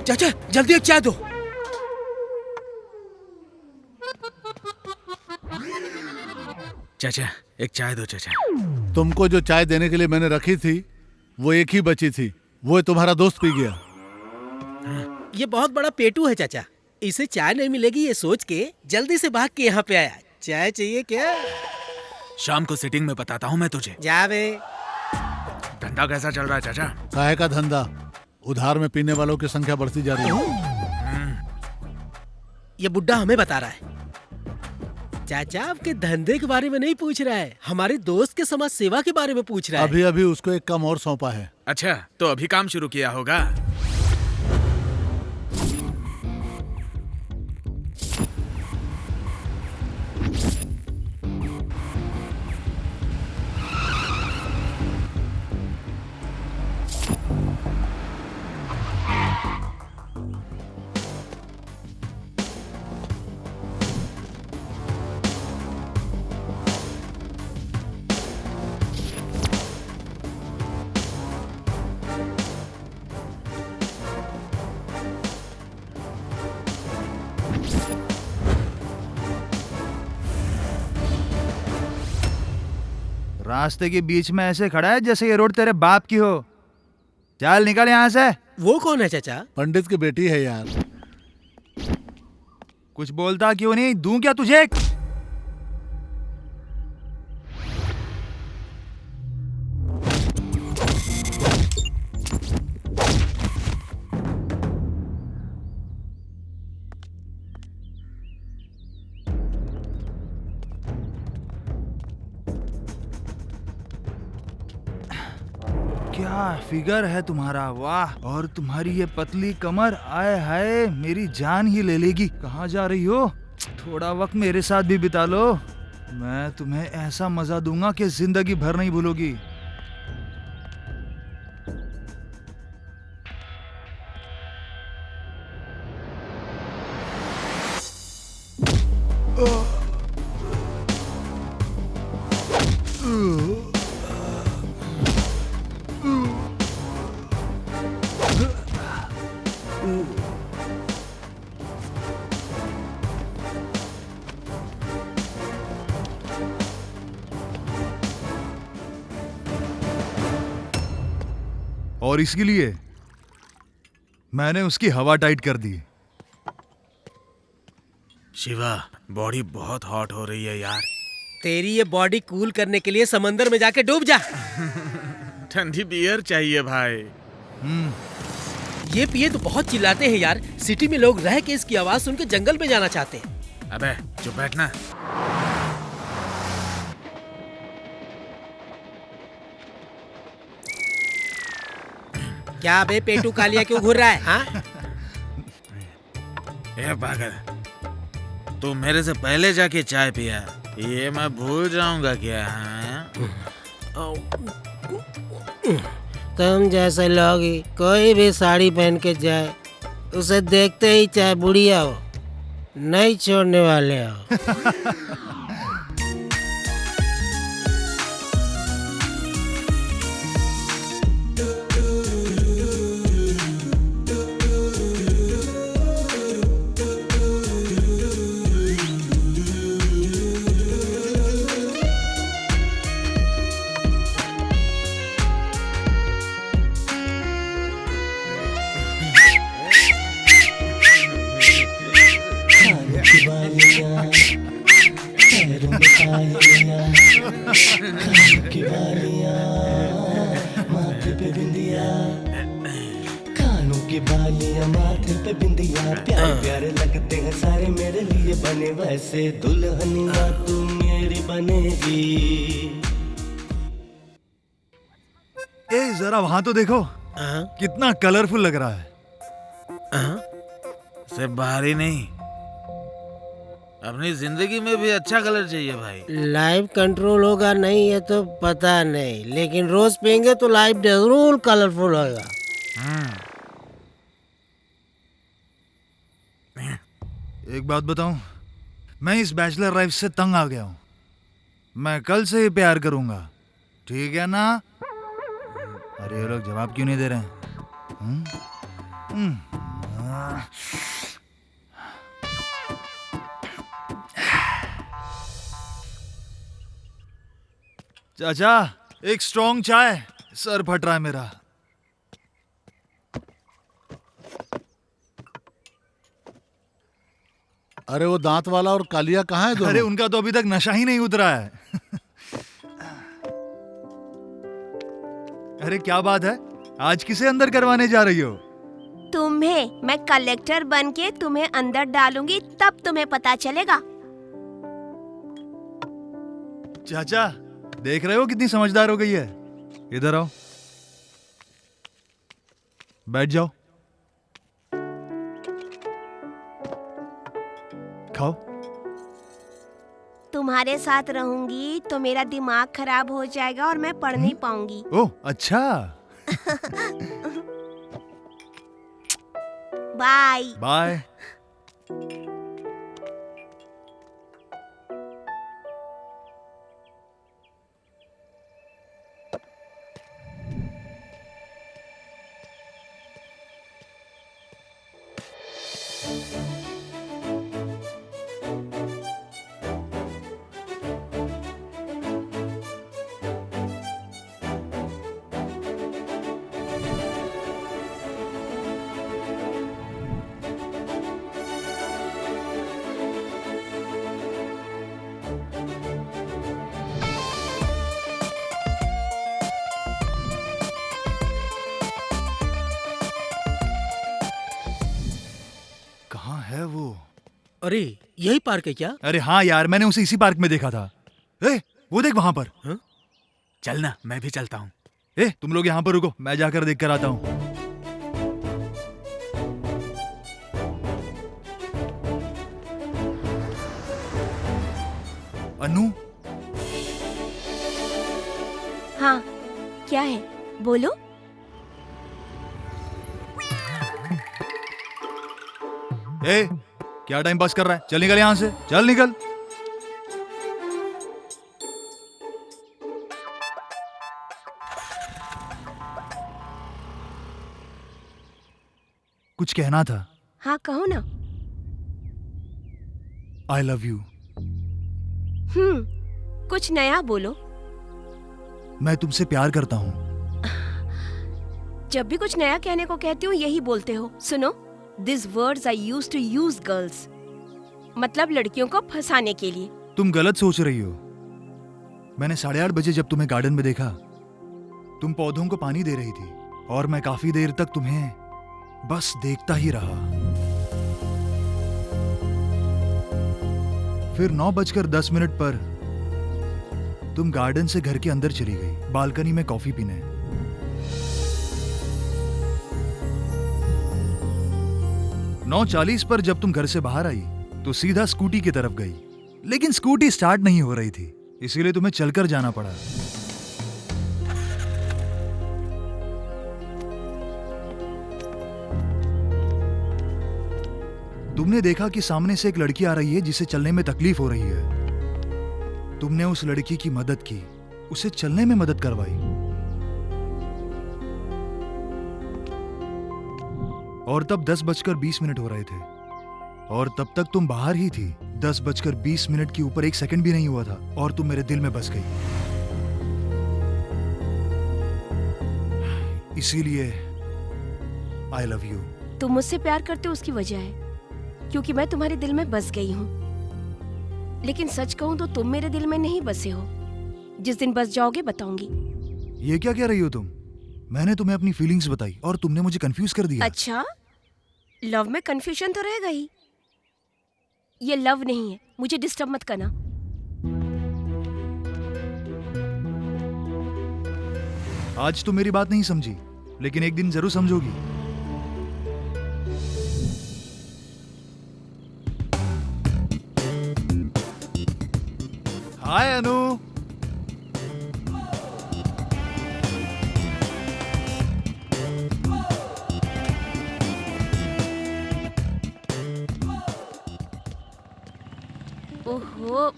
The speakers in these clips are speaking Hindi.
चाचा जल्दी एक चाय दो। चाचा एक चाय दो चाचा। तुमको जो चाय देने के लिए मैंने रखी थी वो एक ही बची थी, वो तुम्हारा दोस्त पी गया। ये बहुत बड़ा पेटू है चाचा, इसे चाय नहीं मिलेगी ये सोच के जल्दी से भाग के यहाँ पे आया। चाय चाहिए क्या? शाम को सिटिंग में बताता हूँ मैं तुझे। जा बे। धंधा कैसा चल रहा है चाचा? काहे का धंधा, उधार में पीने वालों की संख्या बढ़ती जा रही है। ये बुड्ढा हमें बता रहा है। चाचा आपके धंधे के बारे में नहीं पूछ रहा है, हमारे दोस्त के समाज सेवा के बारे में पूछ रहा है। अभी अभी उसको एक काम और सौंपा है। अच्छा तो अभी काम शुरू किया होगा। रास्ते के बीच में ऐसे खड़ा है जैसे ये रोड तेरे बाप की हो। चल निकल यहाँ से। वो कौन है चाचा? पंडित की बेटी है यार। कुछ बोलता क्यों नहीं? दूं क्या तुझे? क्या फिगर है तुम्हारा, वाह। और तुम्हारी ये पतली कमर, आए हाय मेरी जान ही ले लेगी। कहाँ जा रही हो? थोड़ा वक्त मेरे साथ भी बिता लो, मैं तुम्हें ऐसा मजा दूंगा कि जिंदगी भर नहीं भूलोगी। और इसके लिए मैंने उसकी हवा टाइट कर दी। शिवा, बॉडी बहुत हॉट हो रही है यार। तेरी ये बॉडी कूल करने के लिए समंदर में जाके डूब जा। ठंडी बियर चाहिए भाई। ये पिए तो बहुत चिल्लाते हैं यार। सिटी में लोग रह के इसकी आवाज सुन के जंगल में जाना चाहते हैं। अबे चुप बैठना। क्या बे पेटू कालिया क्यों घूर रहा है? हाँ? ए पागल, तू मेरे से पहले जाके चाय पिया, ये मैं भूल जाऊंगा क्या? हाँ? तुम जैसे लोग ही कोई भी साड़ी पहन के जाए, उसे देखते ही चाहे बुढ़िया हो नहीं छोड़ने वाले हो। माथे पे बिंदिया, कानों की बालियां, माथे पे बिंदिया, प्यारे प्यारे लगते हैं सारे मेरे लिए बने, वैसे दुल्हनिया तू मेरी बनेगी। ए जरा वहां तो देखो, कितना कलरफुल लग रहा है। सिर्फ बाहर ही नहीं, अपनी जिंदगी में भी अच्छा कलर चाहिए भाई। लाइव कंट्रोल होगा नहीं ये तो पता नहीं, लेकिन रोज पियेंगे तो लाइव जरूर कलरफुल होगा। एक बात बताऊं, मैं इस बैचलर लाइफ से तंग आ गया हूं। मैं कल से ही प्यार करूंगा, ठीक है ना? अरे ये लोग जवाब क्यों नहीं दे रहे हैं? चाचा, एक स्ट्रॉन्ग चाय, सर फट रहा है मेरा। अरे वो दांत वाला और कालिया कहाँ है दोनों? अरे उनका तो अभी तक नशा ही नहीं उतरा है। अरे क्या बात है, आज किसे अंदर करवाने जा रही हो? तुम्हें। मैं कलेक्टर बन के तुम्हें अंदर डालूंगी, तब तुम्हें पता चलेगा। चाचा, देख रहे हो कितनी समझदार हो गई है? इधर आओ, बैठ जाओ, खाओ। तुम्हारे साथ रहूंगी तो मेरा दिमाग खराब हो जाएगा और मैं पढ़ नहीं पाऊंगी। ओह अच्छा। Bye bye. कहाँ है वो? अरे यही पार्क है क्या? अरे हाँ यार, मैंने उसे इसी पार्क में देखा था। ए, वो देख वहां पर। चल ना, मैं भी चलता हूँ। ए, तुम लोग यहाँ पर रुको, मैं जाकर देख कर आता हूँ। अनु, हाँ, क्या है? बोलो। ए, क्या टाइम पास कर रहा है? चल निकल यहाँ से, चल निकल। कुछ कहना था? हाँ कहो ना। I love you. कुछ नया बोलो। मैं तुमसे प्यार करता हूँ। जब भी कुछ नया कहने को कहती हूँ यही बोलते हो। सुनो, this words I used to use girls, मतलब लड़कियों को फंसाने के लिए। तुम गलत सोच रही हो। मैंने 8:30 बजे जब तुम्हें गार्डन में देखा, तुम पौधों को पानी दे रही थी और मैं काफी देर तक तुम्हें बस देखता ही रहा। फिर 9:10 पर तुम गार्डन से घर के अंदर चली गई, बालकनी में कॉफी पीने। 9:40 पर जब तुम घर से बाहर आई तो सीधा स्कूटी की तरफ गई, लेकिन स्कूटी स्टार्ट नहीं हो रही थी, इसीलिए तुम्हें चलकर जाना पड़ा। तुमने देखा कि सामने से एक लड़की आ रही है जिसे चलने में तकलीफ हो रही है। तुमने उस लड़की की मदद की, उसे चलने में मदद करवाई। और तब 10:20 हो रहे थे और तब तक तुम बाहर ही थी। 10:20 के ऊपर 1 सेकंड भी नहीं हुआ था और तुम मेरे दिल में बस गई। इसीलिए आई लव यू। तुम मुझसे प्यार करते हो उसकी वजह है क्योंकि मैं तुम्हारे दिल में बस गई हूँ। लेकिन सच कहूँ तो तुम मेरे दिल में नहीं बसे हो। जिस दिन बस जाओगे बताऊंगी। ये क्या कह रही हो तुम? मैंने तुम्हें अपनी फीलिंग्स बताई और तुमने मुझे कंफ्यूज कर दिया। अच्छा, लव में कंफ्यूजन तो रहेगा ही। ये लव नहीं है, मुझे डिस्टर्ब मत करना। आज तो मेरी बात नहीं समझी, लेकिन एक दिन जरूर समझोगी। हाय अनु। ओहो,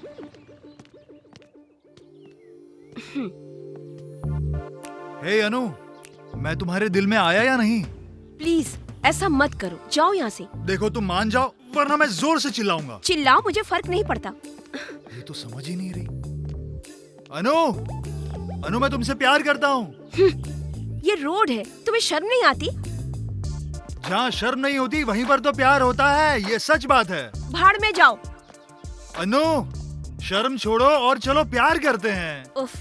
हे अनु, मैं तुम्हारे दिल में आया या नहीं? प्लीज ऐसा मत करो, जाओ यहाँ से। देखो तुम मान जाओ वरना मैं जोर से चिल्लाऊंगा। चिल्लाओ, मुझे फर्क नहीं पड़ता। ये तो समझ ही नहीं रही। अनु, अनु मैं तुमसे प्यार करता हूँ। ये रोड है, तुम्हें शर्म नहीं आती? जहाँ शर्म नहीं होती वहीं पर तो प्यार होता है, ये सच बात है। भाड़ में जाओ। अनु, शर्म छोड़ो और चलो प्यार करते हैं। उफ,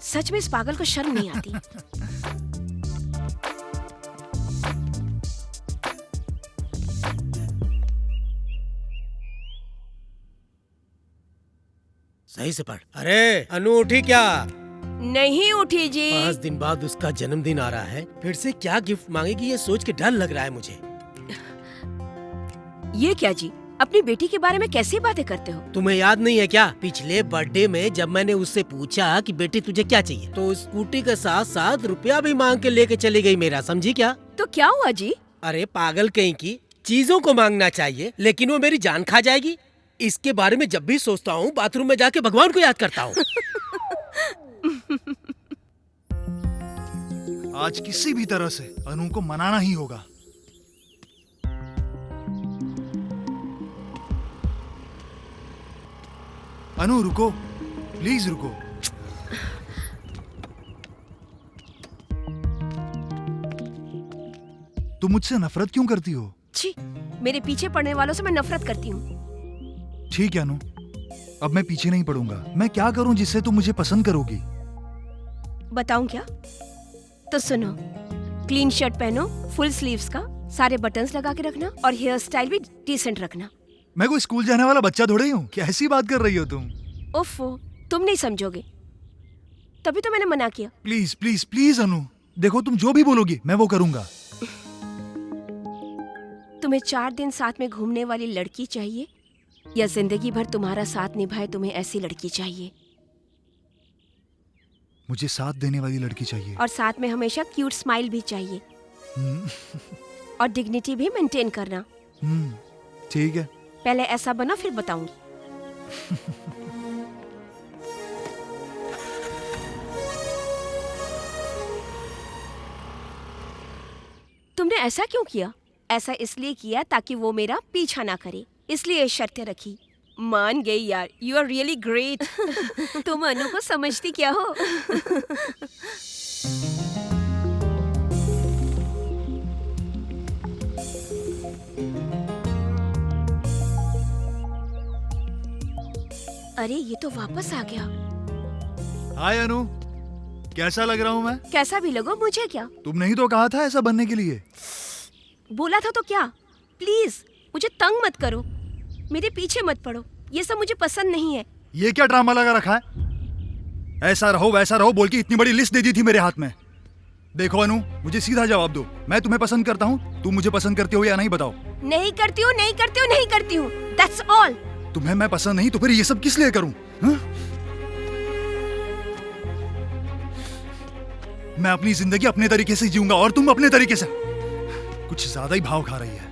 सच में इस पागल को शर्म नहीं आती। सही से पढ़। अरे अनु उठी क्या? नहीं उठी जी। 5 दिन बाद उसका जन्मदिन आ रहा है, फिर से क्या गिफ्ट मांगेगी ये सोच के डर लग रहा है मुझे। ये क्या जी, अपनी बेटी के बारे में कैसी बातें करते हो? तुम्हें याद नहीं है क्या, पिछले बर्थडे में जब मैंने उससे पूछा कि बेटी तुझे क्या चाहिए, तो स्कूटी के साथ साथ रुपया भी मांग के लेके चली गई मेरा, समझी क्या? तो क्या हुआ जी? अरे पागल कहीं की, चीजों को मांगना चाहिए लेकिन वो मेरी जान खा जाएगी। इसके बारे में जब भी सोचता हूँ बाथरूम में जाके भगवान को याद करता हूँ। आज किसी भी तरह से अनु को मनाना ही होगा। अनु रुको, प्लीज रुको। तुम मुझसे नफरत क्यों करती हो? छी, मेरे पीछे पड़ने वालों से मैं नफरत करती हूँ। ठीक है अनु, अब मैं पीछे नहीं पड़ूंगा। मैं क्या करूं जिससे तुम मुझे पसंद करोगी? बताऊं क्या? तो सुनो, क्लीन शर्ट पहनो, फुल स्लीव्स का, सारे बटन्स लगा के रखना और हेयर स्टाइल भी डिसेंट रखना। मैं कोई स्कूल जाने वाला बच्चा थोड़ी हूँ, कैसी बात कर रही हो तुम? ओफो, तुम नहीं समझोगे, तभी तो मैंने मना किया। प्लीज प्लीज प्लीज अनु, देखो तुम जो भी बोलोगी मैं वो करूंगा। तुम्हें 4 दिन साथ में घूमने वाली लड़की चाहिए या जिंदगी भर तुम्हारा साथ निभाए तुम्हें ऐसी लड़की चाहिए? मुझे साथ देने वाली लड़की चाहिए। और साथ में हमेशा क्यूट स्माइल भी चाहिए। और डिग्निटी भी मेंटेन करना। ठीक है। पहले ऐसा बना फिर बताऊंगी। तुमने ऐसा क्यों किया? ऐसा इसलिए किया ताकि वो मेरा पीछा ना करे, इसलिए शर्तें रखी। मान गई यार, यू आर रियली ग्रेट। तुम अनु को समझती क्या हो? अरे ये तो वापस आ गया। हाय अनु, कैसा लग रहा हूँ मैं? कैसा भी लगो मुझे क्या। तुमने ही तो कहा था ऐसा बनने के लिए। बोला था तो क्या। प्लीज मुझे तंग मत करो, मेरे पीछे मत पड़ो, ये सब मुझे पसंद नहीं है। ये क्या ड्रामा लगा रखा है? ऐसा रहो वैसा रहो बोल के इतनी बड़ी लिस्ट दे दी थी मेरे हाथ में। देखो अनु, मुझे सीधा जवाब दो, मैं तुम्हें पसंद करता हूँ, तुम मुझे पसंद करते हो या नहीं बताओ। नहीं करती हूँ, नहीं करती हूँ, नहीं करती हूँ, दैट्स ऑल। तुम्हें मैं पसंद नहीं तो फिर ये सब किस लिए करूं? हाँ? मैं अपनी जिंदगी अपने तरीके से जीऊंगा और तुम अपने तरीके से। कुछ ज्यादा ही भाव खा रही है।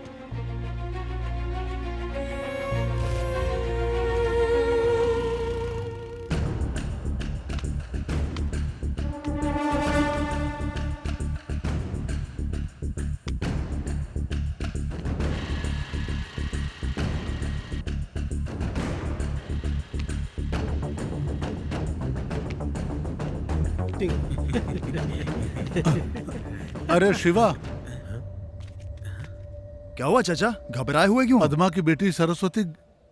अरे शिवा, क्या हुआ चाचा, घबराए हुए क्यों? पद्मा की बेटी सरस्वती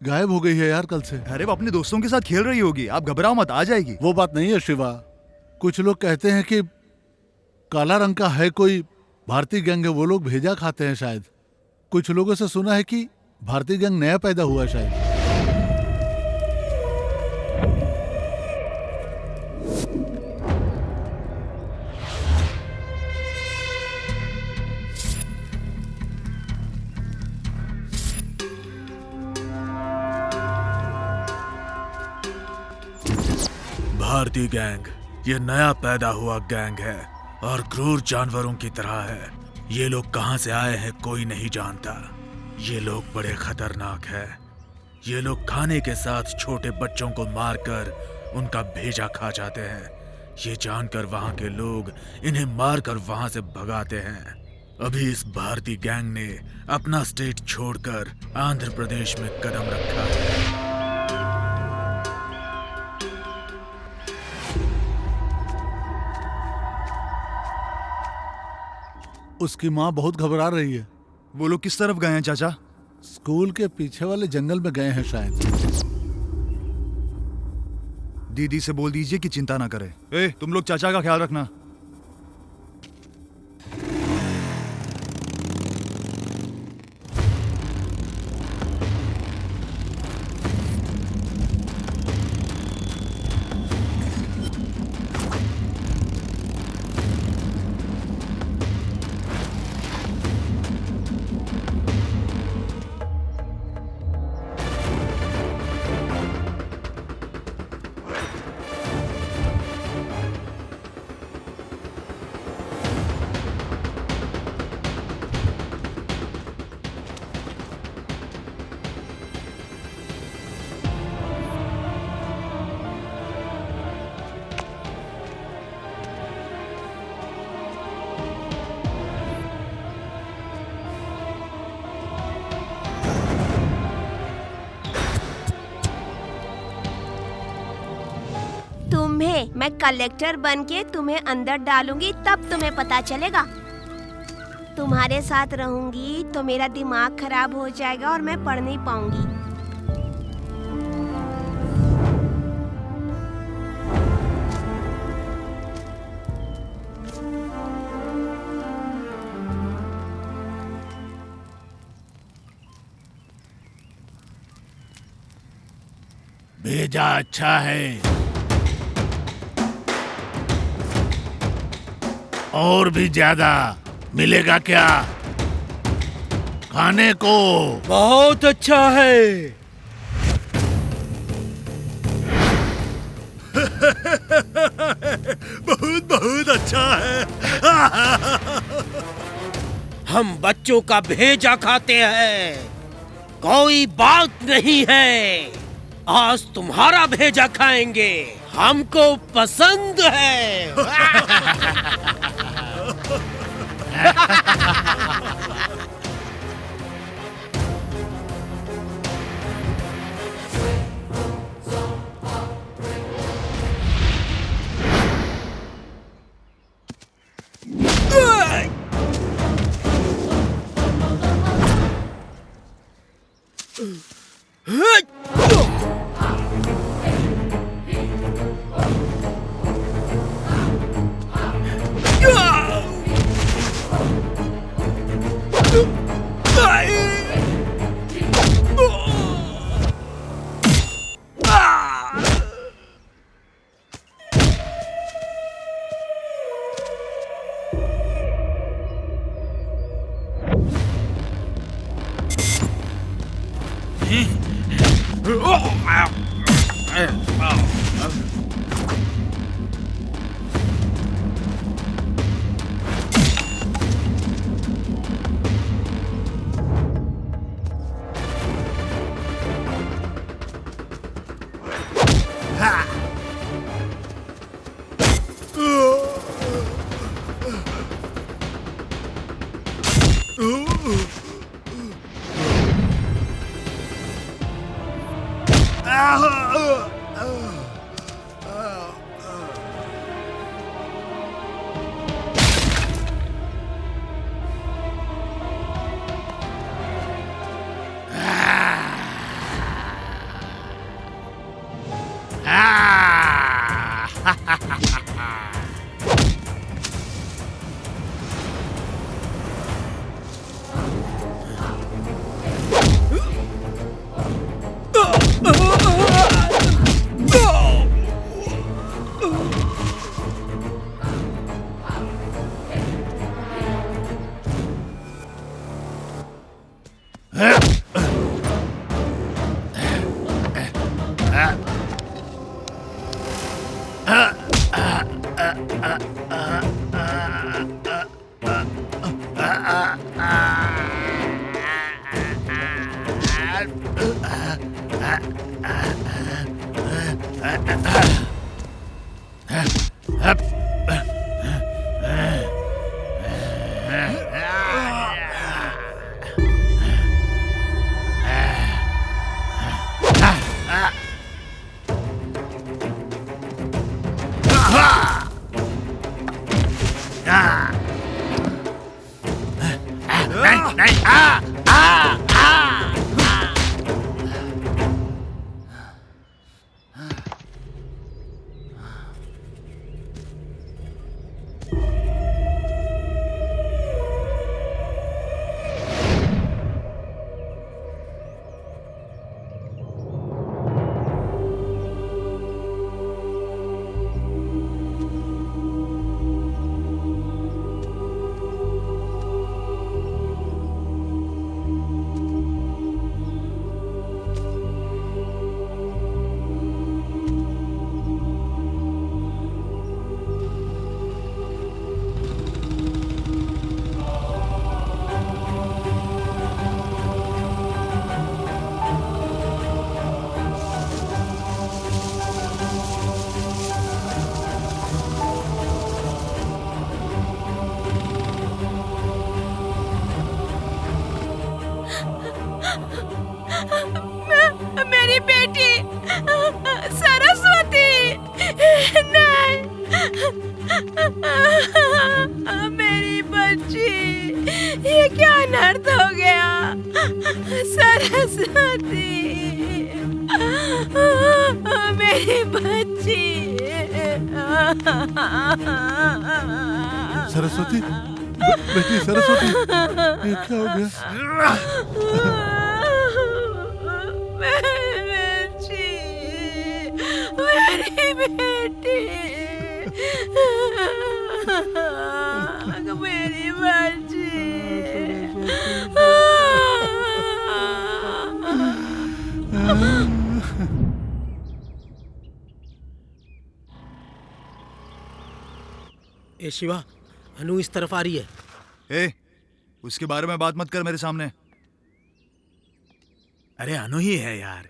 गायब हो गई है यार कल से। अरे वो अपने दोस्तों के साथ खेल रही होगी, आप घबराओ मत, आ जाएगी। वो बात नहीं है शिवा, कुछ लोग कहते हैं कि काला रंग का है कोई भारतीय गैंग है, वो लोग भेजा खाते हैं शायद। कुछ लोगों से सुना है कि भारतीय गैंग नया पैदा हुआ है शायद। भारतीय गैंग ये नया पैदा हुआ गैंग है और क्रूर जानवरों की तरह है। ये लोग कहां से आए हैं कोई नहीं जानता। ये लोग बड़े खतरनाक हैं। ये लोग खाने के साथ छोटे बच्चों को मारकर उनका भेजा खा जाते हैं। ये जानकर वहां के लोग इन्हें मारकर वहां से भगाते हैं। अभी इस भारतीय गैंग ने अपना स्टेट छोड़कर आंध्र प्रदेश में कदम रखा है। उसकी माँ बहुत घबरा रही है। वो लोग किस तरफ गए हैं चाचा? स्कूल के पीछे वाले जंगल में गए हैं शायद। दीदी से बोल दीजिए कि चिंता ना करे। ए, तुम लोग चाचा का ख्याल रखना। मैं कलेक्टर बनके तुम्हें अंदर डालूंगी, तब तुम्हें पता चलेगा। तुम्हारे साथ रहूंगी तो मेरा दिमाग खराब हो जाएगा और मैं पढ़ नहीं पाऊंगी। भेजा अच्छा है, और भी ज्यादा मिलेगा क्या खाने को? बहुत अच्छा है। बहुत बहुत अच्छा है। हम बच्चों का भेजा खाते हैं, कोई बात नहीं है। आज तुम्हारा भेजा खाएंगे, हमको पसंद है। मेरी बेटी सरस्वती, नहीं, मेरी बच्ची, ये क्या अनर्थ हो गया? सरस्वती, मेरी बच्ची। सरस्वती, बेटी सरस्वती, ये क्या हो गया? मेरी बेटी, मेरी बच्ची। ए शिवा, अनु इस तरफ आ रही है। ए, उसके बारे में बात मत कर मेरे सामने। अरे अनु ही है यार।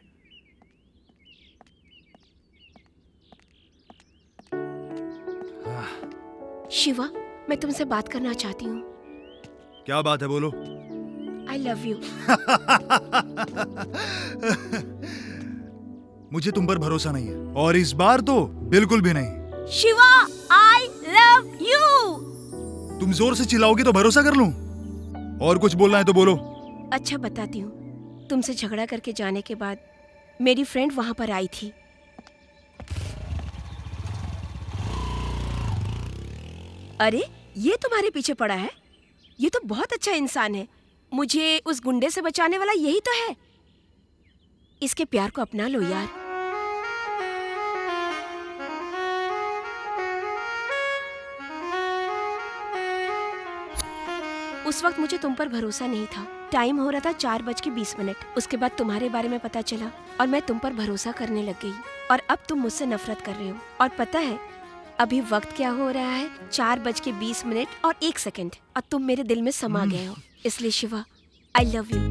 शिवा, मैं तुमसे बात करना चाहती हूँ। क्या बात है, बोलो। I love you. मुझे तुम पर भरोसा नहीं है, और इस बार तो बिल्कुल भी नहीं। Shiva, I love you. तुम जोर से चिल्लाओगी तो भरोसा कर लूं? और कुछ बोलना है तो बोलो। अच्छा, बताती हूँ। तुमसे झगड़ा करके जाने के बाद मेरी फ्रेंड वहां पर आई थी। अरे, ये तुम्हारे पीछे पड़ा है? ये तो बहुत अच्छा इंसान है। मुझे उस गुंडे से बचाने वाला यही तो है। इसके प्यार को अपना लो यार। उस वक्त मुझे तुम पर भरोसा नहीं था। टाइम हो रहा था 4:20। उसके बाद तुम्हारे बारे में पता चला और मैं तुम पर भरोसा करने लग गई। और अब तुम मुझसे नफरत कर रहे हो। और पता है अभी वक्त क्या हो रहा है? 4:20 और 1 सेकंड। और तुम मेरे दिल में समा गए हो। इसलिए शिवा, आई लव यू।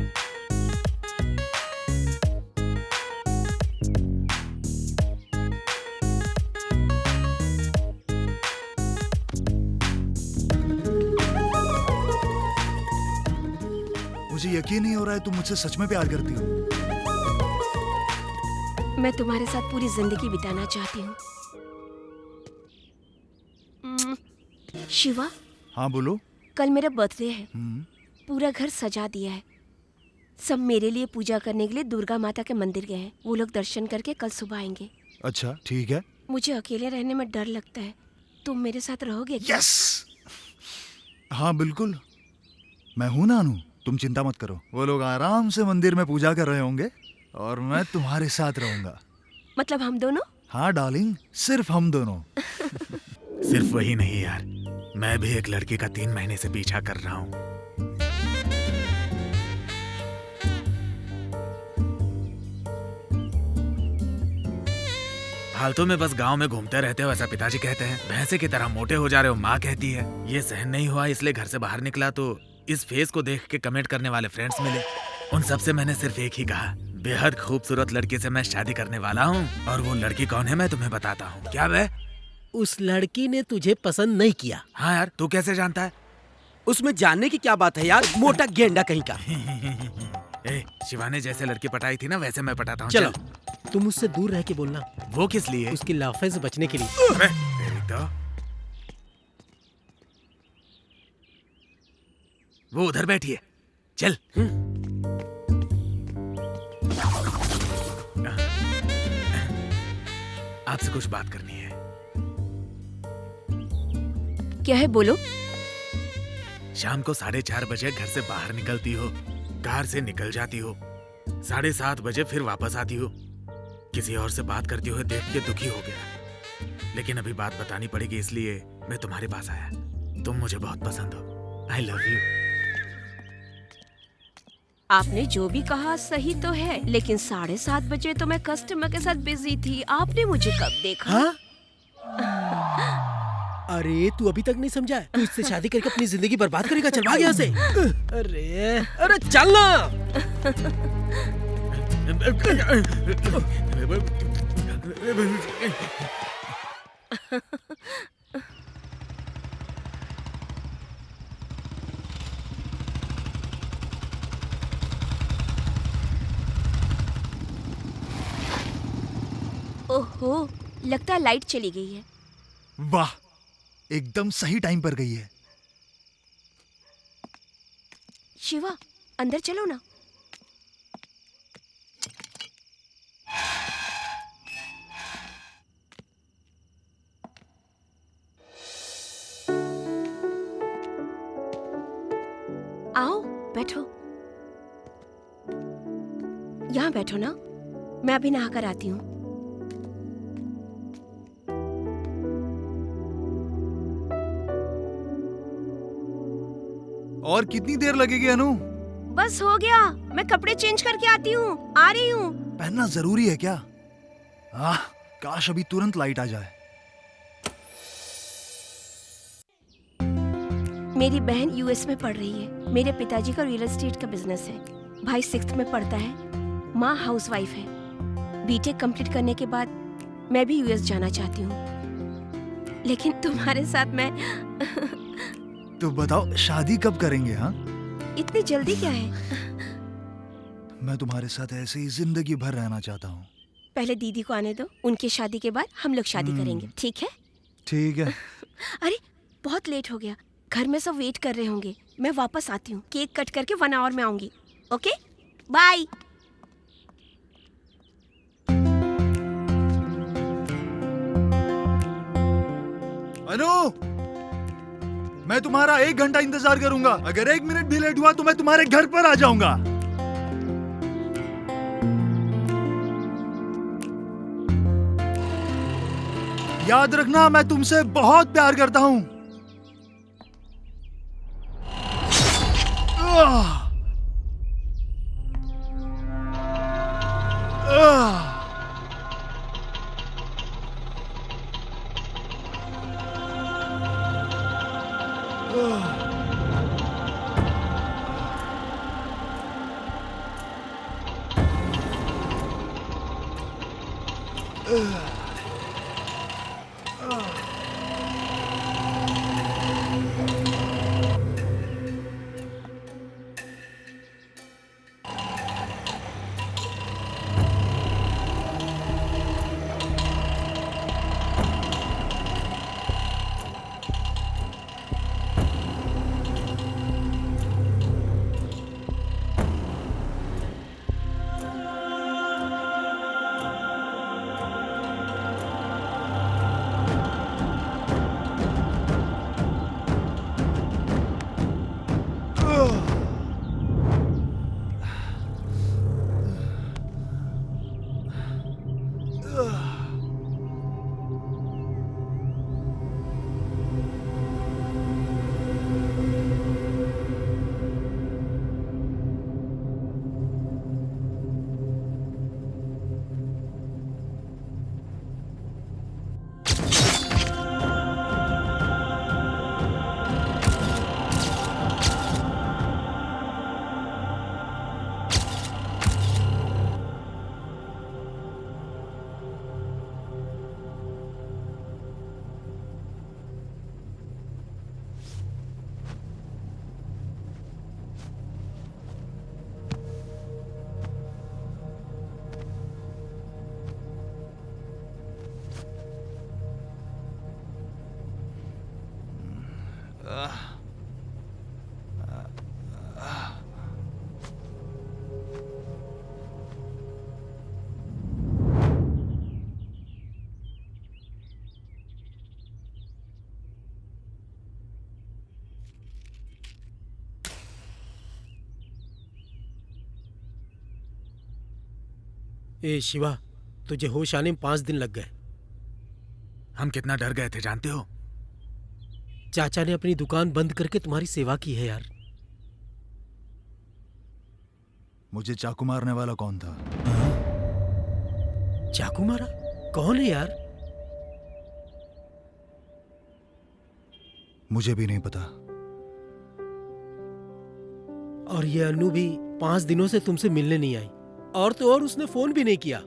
मुझे यकीन नहीं हो रहा है तुम मुझसे सच में प्यार करती हो। मैं तुम्हारे साथ पूरी जिंदगी बिताना चाहती हूँ। शिवा, हाँ बोलो। कल मेरा बर्थडे है। हम्म, पूरा घर सजा दिया है। सब मेरे लिए पूजा करने के लिए दुर्गा माता के मंदिर गए हैं। वो लोग दर्शन करके कल सुबह आएंगे। अच्छा ठीक है। मुझे अकेले रहने में डर लगता है। तुम मेरे साथ रहोगे क्या? यस, हाँ बिल्कुल, मैं हूं ना अनु, तुम चिंता मत करो। वो लोग आराम से मंदिर में पूजा कर रहे होंगे और मैं तुम्हारे साथ रहूंगा। मतलब हम दोनों? हाँ डार्लिंग, सिर्फ हम दोनों। सिर्फ वही नहीं यार, मैं भी एक लड़की का 3 महीने से पीछा कर रहा हूँ। फालतू में बस गांव में घूमते रहते हो ऐसा पिताजी कहते हैं। भैंसे की तरह मोटे हो जा रहे हो माँ कहती है। ये सहन नहीं हुआ इसलिए घर से बाहर निकला तो इस फेस को देख के कमेंट करने वाले फ्रेंड्स मिले। उन सबसे मैंने सिर्फ एक ही कहा, बेहद खूबसूरत लड़की से मैं शादी करने वाला हूँ और वो लड़की कौन है मैं तुम्हें बताता हूँ। क्या वे? उस लड़की ने तुझे पसंद नहीं किया? हाँ यार, तू कैसे जानता है? उसमें जानने की क्या बात है यार, मोटा गेंडा कहीं का। ए, शिवा ने जैसे लड़की पटाई थी ना वैसे मैं पटाता हूँ। चलो तुम उससे दूर रह के बोलना। वो किस लिए? उसकी लाफे से बचने के लिए। अबे, तेरी तो। वो उधर बैठी है, चल। आपसे कुछ बात करनी है। क्या है, बोलो। शाम को 4:30 बजे घर से बाहर निकलती हो, कार से निकल जाती हो, 7:30 बजे फिर वापस आती हो। किसी और से बात करते हुए देख के दुखी हो गया, लेकिन अभी बात बतानी पड़ेगी इसलिए मैं तुम्हारे पास आया। तुम मुझे बहुत पसंद हो। I love you. आपने जो भी कहा सही तो है, लेकिन 7:30 बजे तो मैं कस्टमर के साथ बिजी थी। आपने मुझे कब देखा? हाँ? अरे तू अभी तक नहीं समझा है? तू इससे शादी करके अपनी जिंदगी बर्बाद करेगा। चल भाग यहाँ से। अरे चल ना। ओहो, लगता है लाइट चली गई है। वाह, एकदम सही टाइम पर गई है। शिवा, अंदर चलो ना। आओ बैठो। यहाँ बैठो ना, मैं अभी नहा कर आती हूँ। और कितनी देर लगेगी अनु? बस हो गया, मैं कपड़े चेंज करके आती हूँ। आ रही हूँ। पहनना जरूरी है क्या? काश अभी तुरंत लाइट आ जाए। मेरी बहन यूएस में पढ़ रही है। मेरे पिताजी का रियल एस्टेट का बिजनेस है। भाई 6th में पढ़ता है। माँ हाउसवाइफ है। बीटेक कंप्लीट करने के बाद मैं भी यूएस जाना चाहती हूँ, लेकिन तुम्हारे साथ मैं तो बताओ शादी कब करेंगे? हाँ, इतनी जल्दी क्या है? मैं तुम्हारे साथ ऐसे ही जिंदगी भर रहना चाहता हूँ। पहले दीदी को आने दो, उनकी शादी के बाद हम लोग शादी करेंगे, ठीक है? ठीक है। अरे बहुत लेट हो गया, घर में सब वेट कर रहे होंगे। मैं वापस आती हूँ, केक कट करके 1 आवर में आऊंगी। Okay, bye. अनु, मैं तुम्हारा 1 घंटा इंतजार करूंगा। अगर 1 मिनट भी लेट हुआ तो मैं तुम्हारे घर पर आ जाऊंगा। याद रखना, मैं तुमसे बहुत प्यार करता हूं। ए शिवा, तुझे होश आने में 5 दिन लग गए। हम कितना डर गए थे जानते हो? चाचा ने अपनी दुकान बंद करके तुम्हारी सेवा की है यार। मुझे चाकू मारने वाला कौन था? चाकू मारा? कौन है यार? मुझे भी नहीं पता। और ये अनु भी 5 दिनों से तुमसे मिलने नहीं आई, और तो और उसने फोन भी नहीं किया।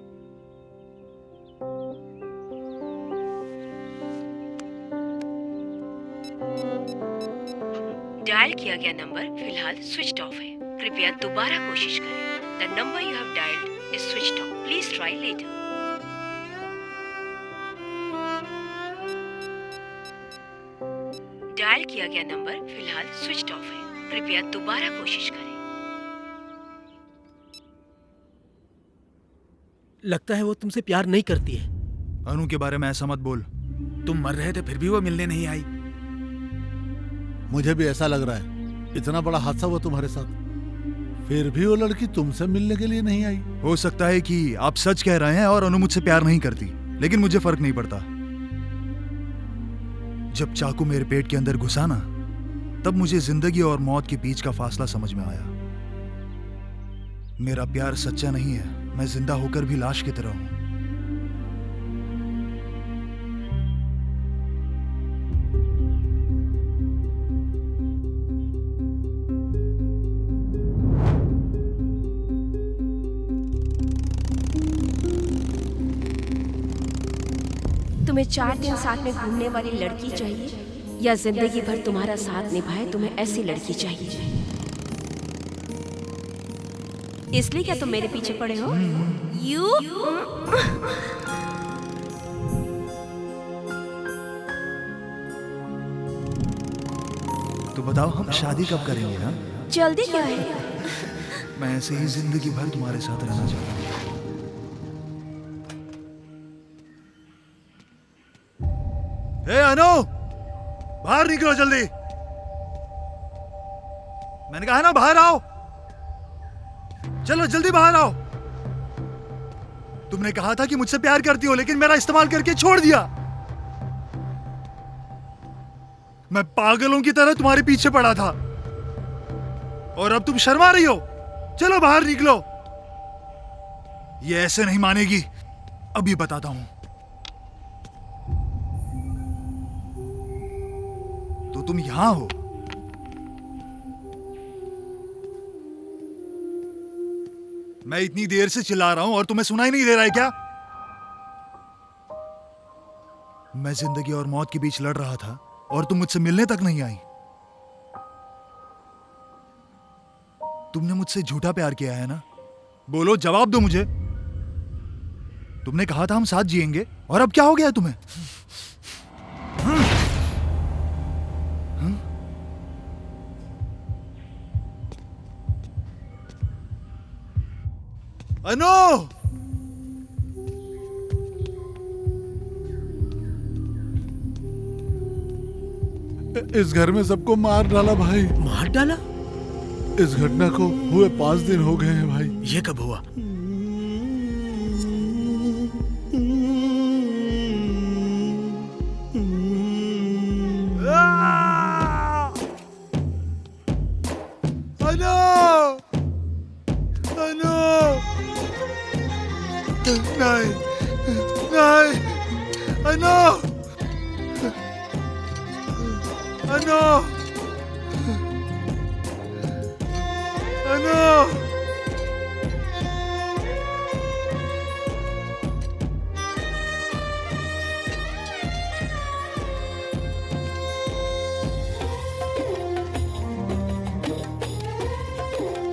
डायल किया गया नंबर फिलहाल स्विच ऑफ है, कृपया दोबारा कोशिश करें। The number you have dialled is switched off, please try later. Dial किया गया नंबर फिलहाल स्विच ऑफ है, कृपया दोबारा कोशिश करें। लगता है वो तुमसे प्यार नहीं करती है। अनु के बारे में ऐसा मत बोल। तुम मर रहे थे फिर भी वो मिलने नहीं आई। मुझे भी ऐसा लग रहा है, इतना बड़ा हादसा हुआ तुम्हारे साथ, फिर भी वो लड़की तुमसे मिलने के लिए नहीं आई। हो सकता है कि आप सच कह रहे हैं और अनु मुझसे प्यार नहीं करती, लेकिन मुझे फर्क नहीं पड़ता। जब चाकू मेरे पेट के अंदर घुसा ना, तब मुझे जिंदगी और मौत के बीच का फासला समझ में आया। मेरा प्यार सच्चा नहीं है, मैं जिंदा होकर भी लाश की तरह हूं। तुम्हें 4 दिन साथ में घूमने वाली लड़की चाहिए या जिंदगी भर तुम्हारा साथ निभाए तुम्हें ऐसी लड़की चाहिए? इसलिए क्या तुम मेरे पीछे पड़े हो? यू तो बताओ, हम शादी कब करेंगे? हाँ, जल्दी क्या है? मैं ऐसे ही जिंदगी भर तुम्हारे साथ रहना चाहता हूँ। ए अनु, बाहर निकलो जल्दी। मैंने कहा ना बाहर आओ। चलो जल्दी बाहर आओ। तुमने कहा था कि मुझसे प्यार करती हो, लेकिन मेरा इस्तेमाल करके छोड़ दिया। मैं पागलों की तरह तुम्हारे पीछे पड़ा था और अब तुम शर्मा रही हो। चलो बाहर निकलो। ये ऐसे नहीं मानेगी, अभी बताता हूं। तो तुम यहां हो? मैं इतनी देर से चिल्ला रहा हूं और तुम्हें सुनाई नहीं दे रहा है क्या? मैं जिंदगी और मौत के बीच लड़ रहा था और तुम मुझसे मिलने तक नहीं आई। तुमने मुझसे झूठा प्यार किया है ना? बोलो, जवाब दो मुझे। तुमने कहा था हम साथ जिएंगे, और अब क्या हो गया तुम्हें? अनु! इस घर में सबको मार डाला भाई। मार डाला? इस घटना को हुए 5 दिन हो गए हैं भाई। ये कब हुआ? अनु! अनु! नहीं, नहीं, अनु! अनु! अनु!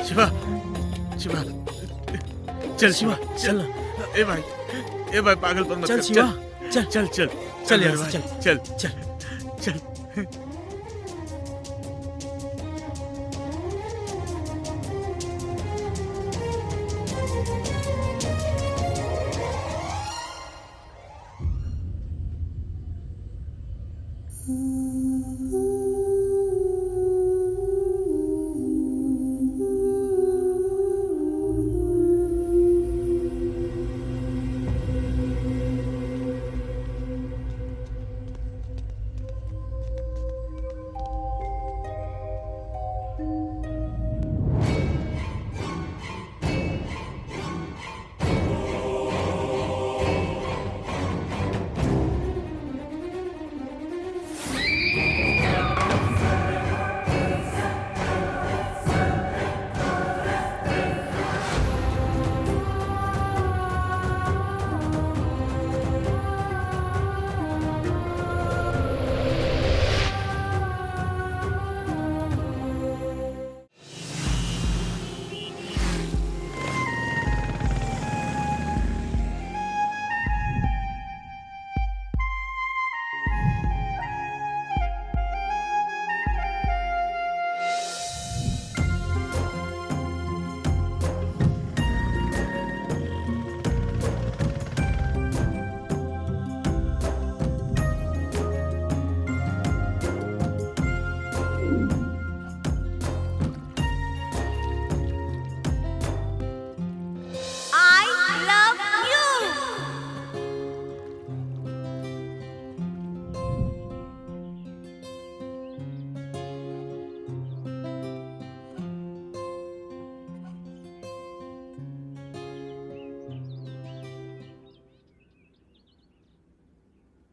शिवा, शिवा, चल शिवा, चल। ए भाई पागलपन मत चल कर। शिवा, चल चल चल चल मेरे यहाँ भाई, से, चल चल। चल।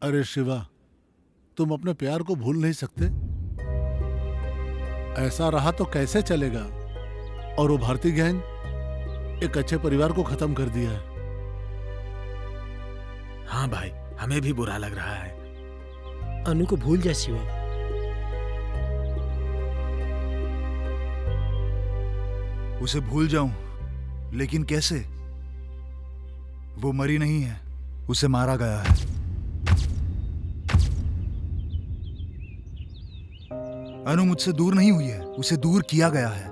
अरे शिवा, तुम अपने प्यार को भूल नहीं सकते? ऐसा रहा तो कैसे चलेगा? और वो भारती गैंग एक अच्छे परिवार को खत्म कर दिया है। हाँ भाई, हमें भी बुरा लग रहा है। अनु को भूल जा शिवा। उसे भूल जाऊं, लेकिन कैसे? वो मरी नहीं है, उसे मारा गया है। अनु मुझसे दूर नहीं हुई है, उसे दूर किया गया है।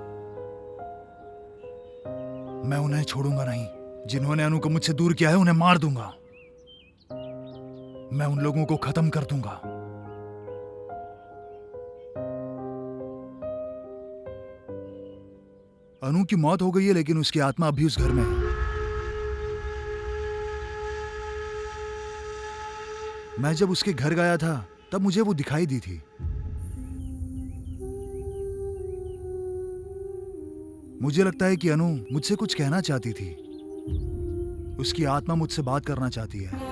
मैं उन्हें छोड़ूंगा नहीं। जिन्होंने अनु को मुझसे दूर किया है उन्हें मार दूंगा। मैं उन लोगों को खत्म कर दूंगा। अनु की मौत हो गई है, लेकिन उसकी आत्मा अभी उस घर में है। मैं जब उसके घर गया था तब मुझे वो दिखाई दी थी। मुझे लगता है कि अनु मुझसे कुछ कहना चाहती थी। उसकी आत्मा मुझसे बात करना चाहती है।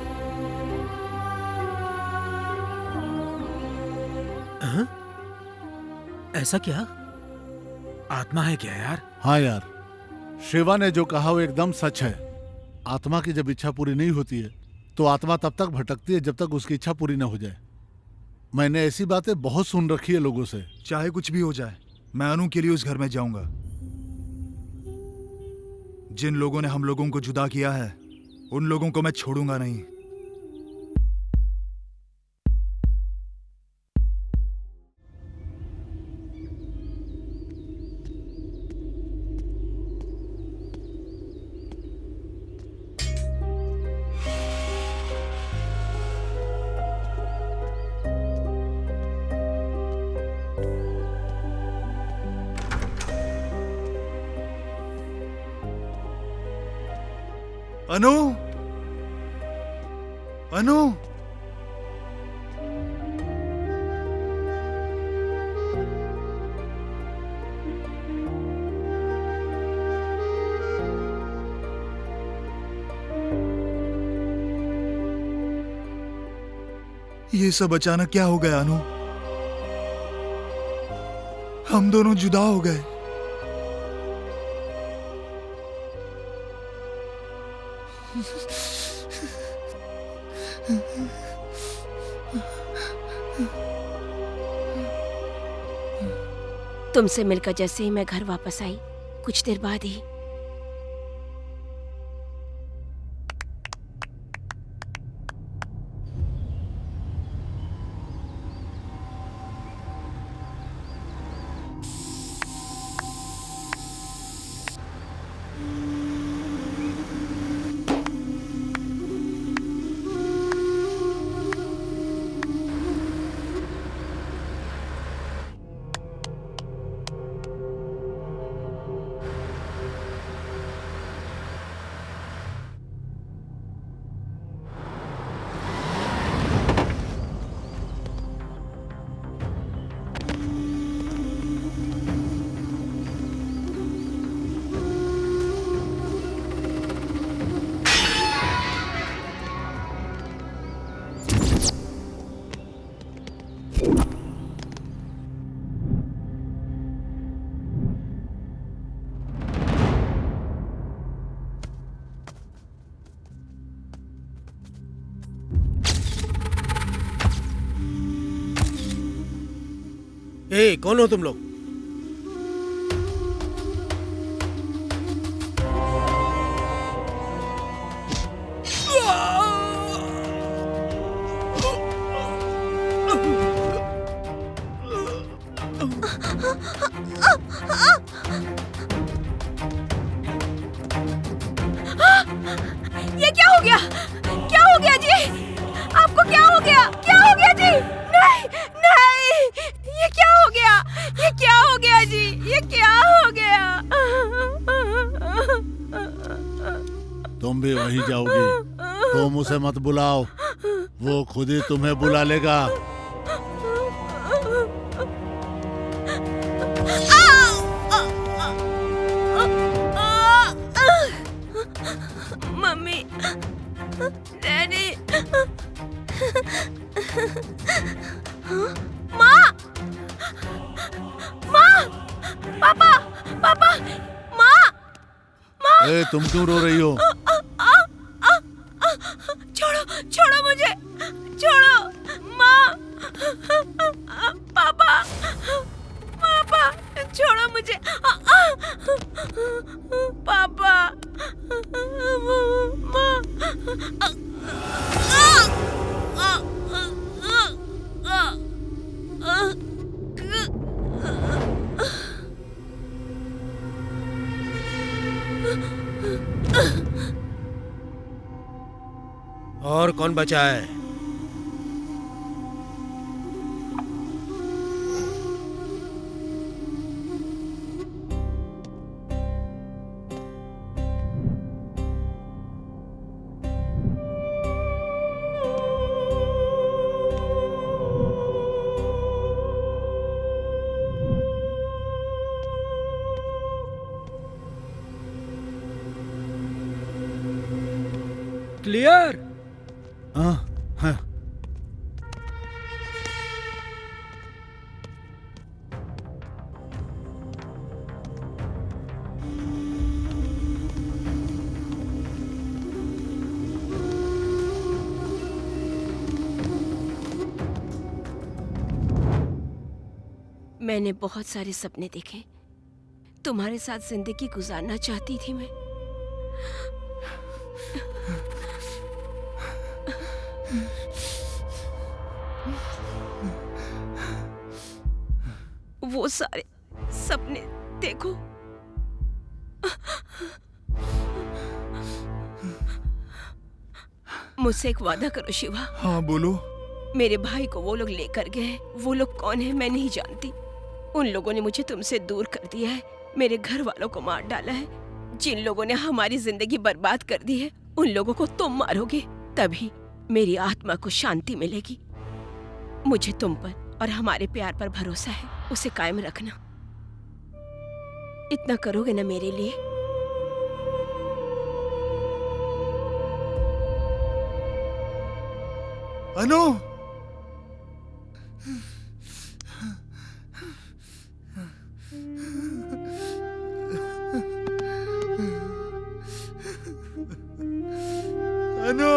ऐसा क्या? आत्मा है क्या यार? हाँ यार, शिवा ने जो कहा वो एकदम सच है। आत्मा की जब इच्छा पूरी नहीं होती है तो आत्मा तब तक भटकती है जब तक उसकी इच्छा पूरी ना हो जाए। मैंने ऐसी बातें बहुत सुन रखी है लोगों से। चाहे कुछ भी हो जाए, मैं अनु के लिए उस घर में जाऊंगा। जिन लोगों ने हम लोगों को जुदा किया है, उन लोगों को मैं छोड़ूंगा नहीं। अनु, अनु, ये सब अचानक क्या हो गया अनु? हम दोनों जुदा हो गए। तुमसे मिलकर जैसे ही मैं घर वापस आई, कुछ देर बाद ही ए, कौन हो तुम लोग? ये क्या हो गया? क्या हो गया जी? आपको क्या हो गया? क्या हो गया जी? नहीं, नहीं, ये क्या हो गया? ये क्या हो गया जी? ये क्या हो गया? तुम भी वहीं जाओगी। तुम उसे मत बुलाओ, वो खुद ही तुम्हें बुला लेगा। मम्मी, डैडी, ए, तुम क्यों रो रही हो? छोड़ो छोड़ो मुझे, छोड़ो। माँ, पापा, पापा, छोड़ो मुझे। पापा, और कौन बचा है? क्लियर। हाँ, हाँ। मैंने बहुत सारे सपने देखे। तुम्हारे साथ जिंदगी गुजारना चाहती थी मैं। वो सारे सपने देखो। मुझसे एक वादा करो शिवा। हाँ बोलो। मेरे भाई को वो लोग लेकर गए। वो लोग कौन है मैं नहीं जानती। उन लोगों ने मुझे तुमसे दूर कर दिया है, मेरे घर वालों को मार डाला है। जिन लोगों ने हमारी जिंदगी बर्बाद कर दी है, उन लोगों को तुम मारोगे, तभी मेरी आत्मा को शांति मिलेगी। मुझे तुम पर और हमारे प्यार पर भरोसा है, उसे कायम रखना। इतना करोगे ना मेरे लिए? अनु, अनु,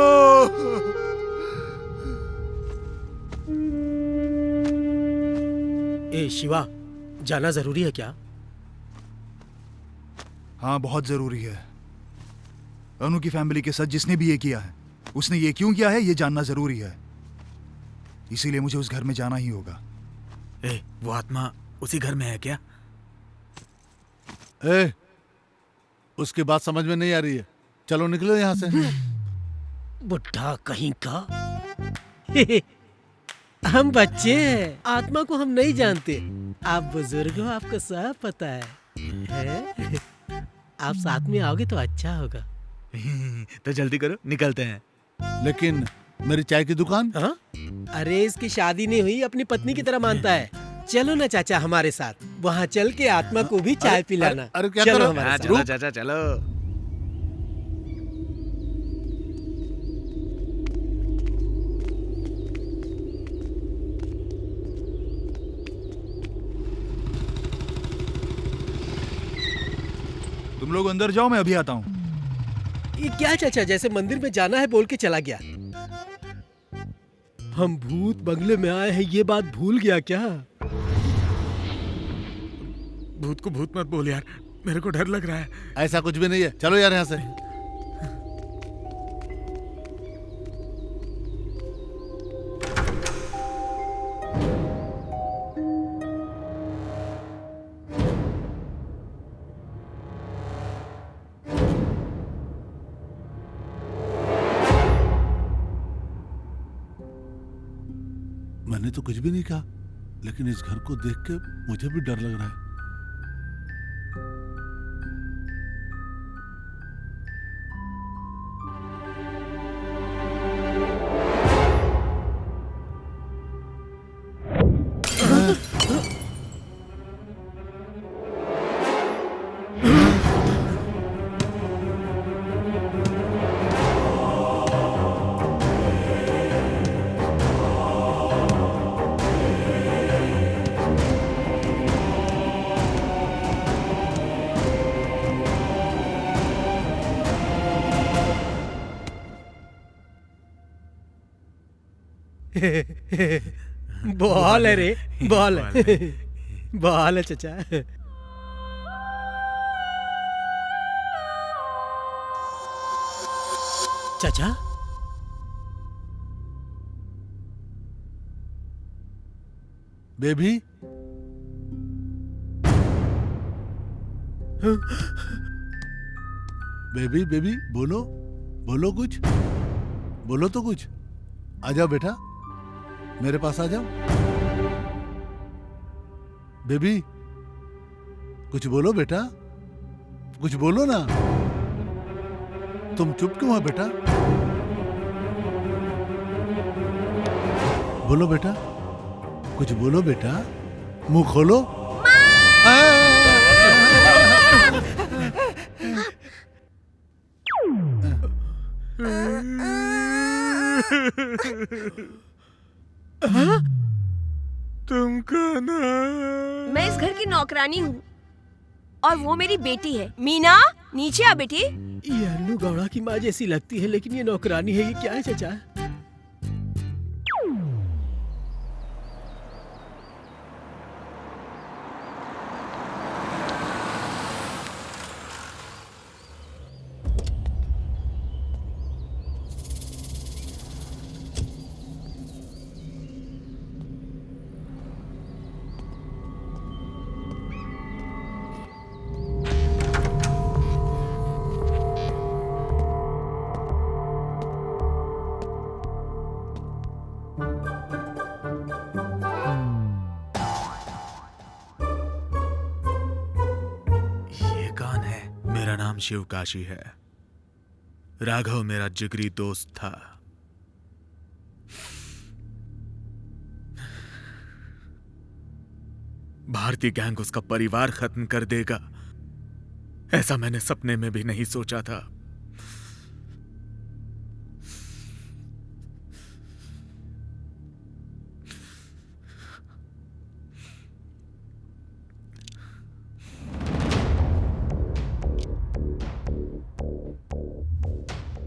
ए शिवा, जाना जरूरी है क्या? हाँ बहुत जरूरी है। अनु की फैमिली के साथ जिसने भी ये किया है, उसने ये क्यों किया है ये जानना जरूरी है। इसीलिए मुझे उस घर में जाना ही होगा। ए, वो आत्मा उसी घर में है क्या? ए, उसकी बात समझ में नहीं आ रही है। चलो निकलो यहाँ से। बुढ़ा कहीं का। हम बच्चे हैं, आत्मा को हम नहीं जानते। आप बुजुर्ग हो, आपको सब पता है? आप साथ में आओगे तो अच्छा होगा। तो जल्दी करो, निकलते हैं। लेकिन मेरी चाय की दुकान? हाँ? अरे इसकी शादी नहीं हुई, अपनी पत्नी की तरह मानता है। चलो ना चाचा हमारे साथ, वहाँ चल के आत्मा को भी चाय पिलाना। अरे क्या चलो करो? हमारे साथ। चलो चाचा चलो। तुम लोग अंदर जाओ, मैं अभी आता हूँ। ये क्या चाचा, जैसे मंदिर में जाना है बोल के चला गया। हम भूत बंगले में आए हैं, ये बात भूल गया क्या? भूत को भूत मत बोल यार, मेरे को डर लग रहा है। ऐसा कुछ भी नहीं है, चलो यार यहाँ से। मैंने तो कुछ भी नहीं कहा, लेकिन इस घर को देख के मुझे भी डर लग रहा है। बॉल है रे, बॉल है, बॉल है चचा। चाचा बेबी, बेबी बेबी बोलो, बोलो कुछ, बोलो तो कुछ। आ जाओ बेटा, मेरे पास आ जाओ। बेबी कुछ बोलो बेटा, कुछ बोलो ना। तुम चुप क्यों हो बेटा? बोलो बेटा, कुछ बोलो बेटा, मुंह खोलो। तुम कौन हो? मैं इस घर की नौकरानी हूँ और वो मेरी बेटी है। मीना, नीचे आ बेटी। ये अन्नू गौड़ा की माँ जैसी लगती है, लेकिन ये नौकरानी है। ये क्या है चाचा? मेरा नाम शिव काशी है। राघव मेरा जिगरी दोस्त था। भारतीय गैंग उसका परिवार खत्म कर देगा, ऐसा मैंने सपने में भी नहीं सोचा था।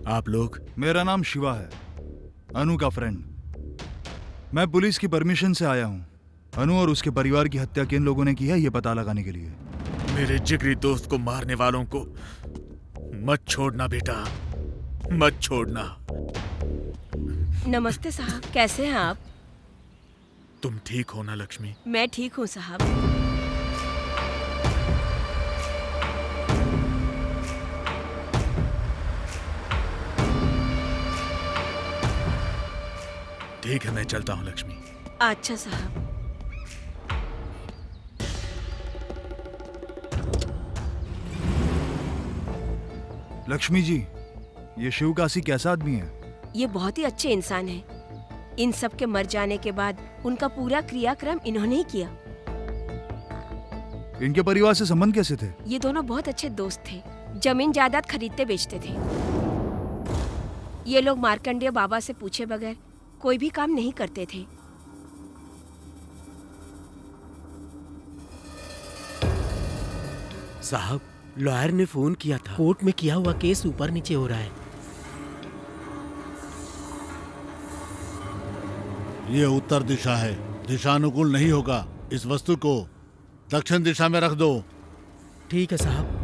आप लोग? मेरा नाम शिवा है, अनु का फ्रेंड। मैं पुलिस की परमिशन से आया हूँ। अनु और उसके परिवार की हत्या किन लोगों ने की है, ये पता लगाने के लिए। मेरे जिगरी दोस्त को मारने वालों को मत छोड़ना बेटा, मत छोड़ना। नमस्ते साहब, कैसे हैं आप? तुम ठीक हो ना लक्ष्मी? मैं ठीक हूँ साहब। ठीक है, मैं चलता हूँ लक्ष्मी। अच्छा साहब। लक्ष्मी जी, ये शिव काशी कैसा आदमी है? ये बहुत ही अच्छे इंसान हैं। इन सब के मर जाने के बाद उनका पूरा क्रियाक्रम इन्होंने ही किया। इनके परिवार से संबंध कैसे थे? ये दोनों बहुत अच्छे दोस्त थे, जमीन जायदाद खरीदते बेचते थे। ये लोग मार्कंडेय बाबा से पूछे बगैर कोई भी काम नहीं करते थे। साहब, लॉयर ने फोन किया था। कोर्ट में किया हुआ केस ऊपर नीचे हो रहा है। ये उत्तर दिशा है, दिशानुकूल नहीं होगा। इस वस्तु को दक्षिण दिशा में रख दो। ठीक है साहब।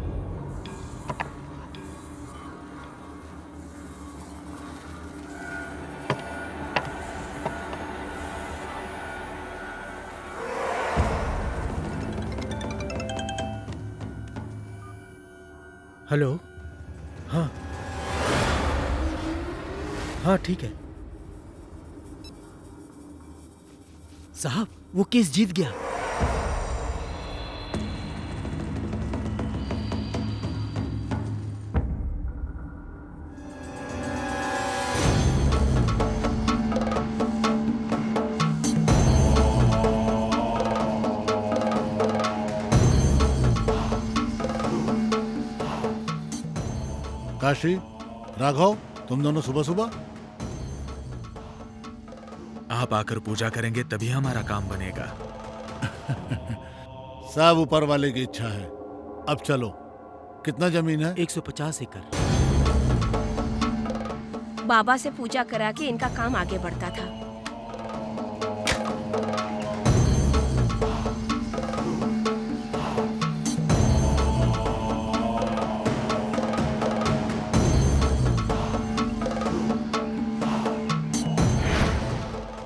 हेलो। हाँ हाँ ठीक है साहब, वो केस जीत गया। काशी, राघव, तुम दोनों सुबह सुबह? आप आकर पूजा करेंगे तभी हमारा काम बनेगा। सब ऊपर वाले की इच्छा है। अब चलो। कितना जमीन है? 150 एकड़। बाबा से पूजा करा के इनका काम आगे बढ़ता था।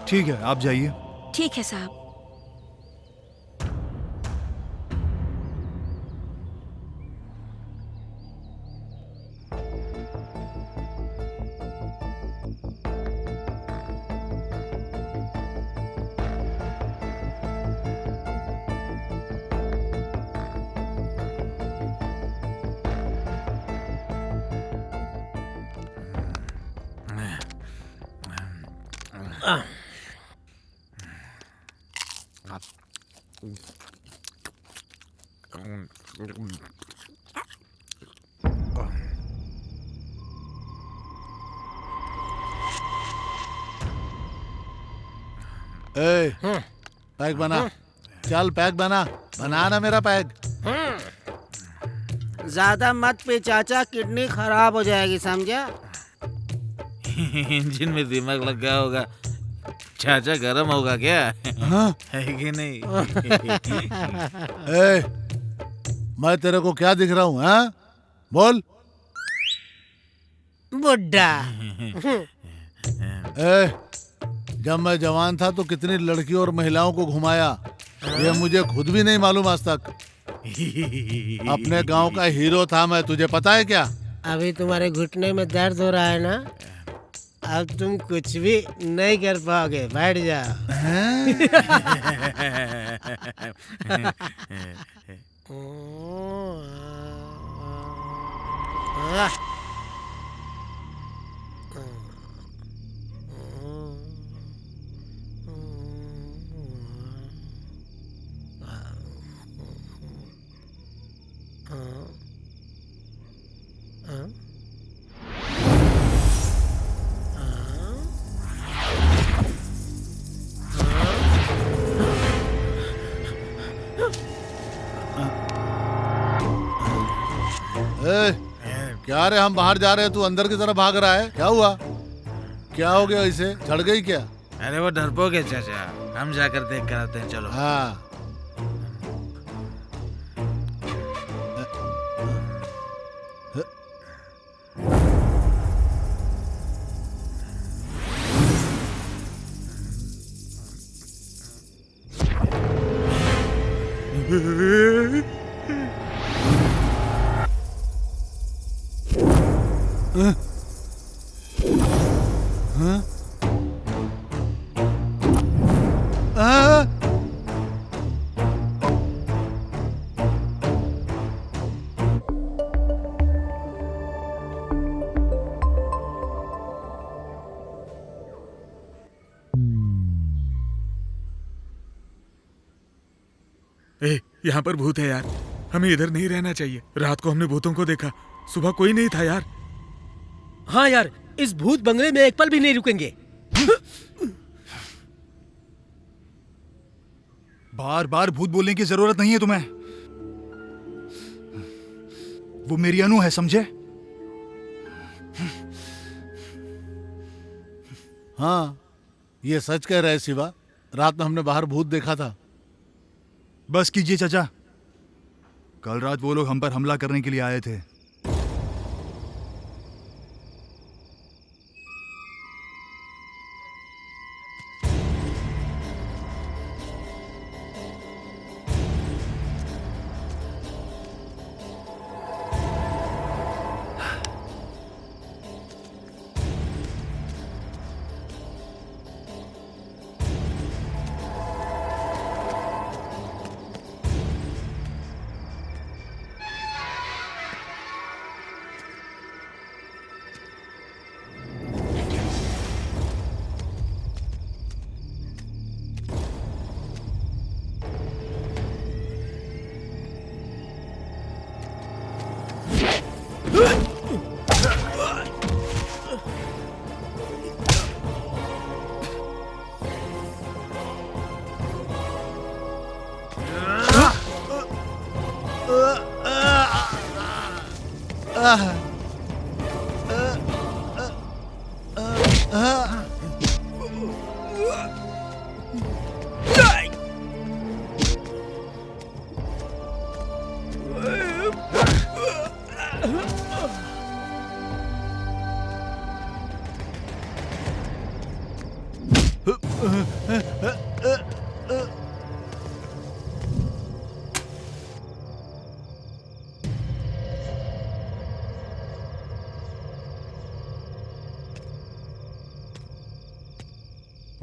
ठीक है, आप जाइए। ठीक है साहब। ए, पैक बना। चल पैक बना, बना ना मेरा पैक। ज्यादा मत पे चाचा, किडनी खराब हो जाएगी, समझा? इंजन में दिमाग लग गया होगा। चाचा गरम होगा क्या? हाँ? है कि नहीं? ए, मैं तेरे को क्या दिख रहा हूँ? हाँ, बोल। बुड्ढा। ए, जब मैं जवान था तो कितनी लड़कियों और महिलाओं को घुमाया, ये मुझे खुद भी नहीं मालूम आज तक। अपने गांव का हीरो था मैं, तुझे पता है क्या? अभी तुम्हारे घुटने में दर्द हो रहा है ना? अब तुम कुछ भी नहीं कर पाओगे, बैठ जाओ। ए, क्या रे, हम बाहर जा रहे हैं, तू अंदर की तरफ भाग रहा है, क्या हुआ? क्या हो गया, इसे चढ़ गई क्या? अरे वो डरपोक है चाचा, हम जाकर देख कर आते हैं, चलो। हाँ। ए, यहाँ पर भूत है यार, हमें इधर नहीं रहना चाहिए। रात को हमने भूतों को देखा, सुबह कोई नहीं था यार। हाँ यार, इस भूत बंगले में एक पल भी नहीं रुकेंगे। बार बार भूत बोलने की जरूरत नहीं है तुम्हें। वो मेरी अनु है, समझे? हाँ, ये सच कह रहे शिवा, रात में हमने बाहर भूत देखा था। बस कीजिए चाचा, कल रात वो लोग हम पर हमला करने के लिए आए थे।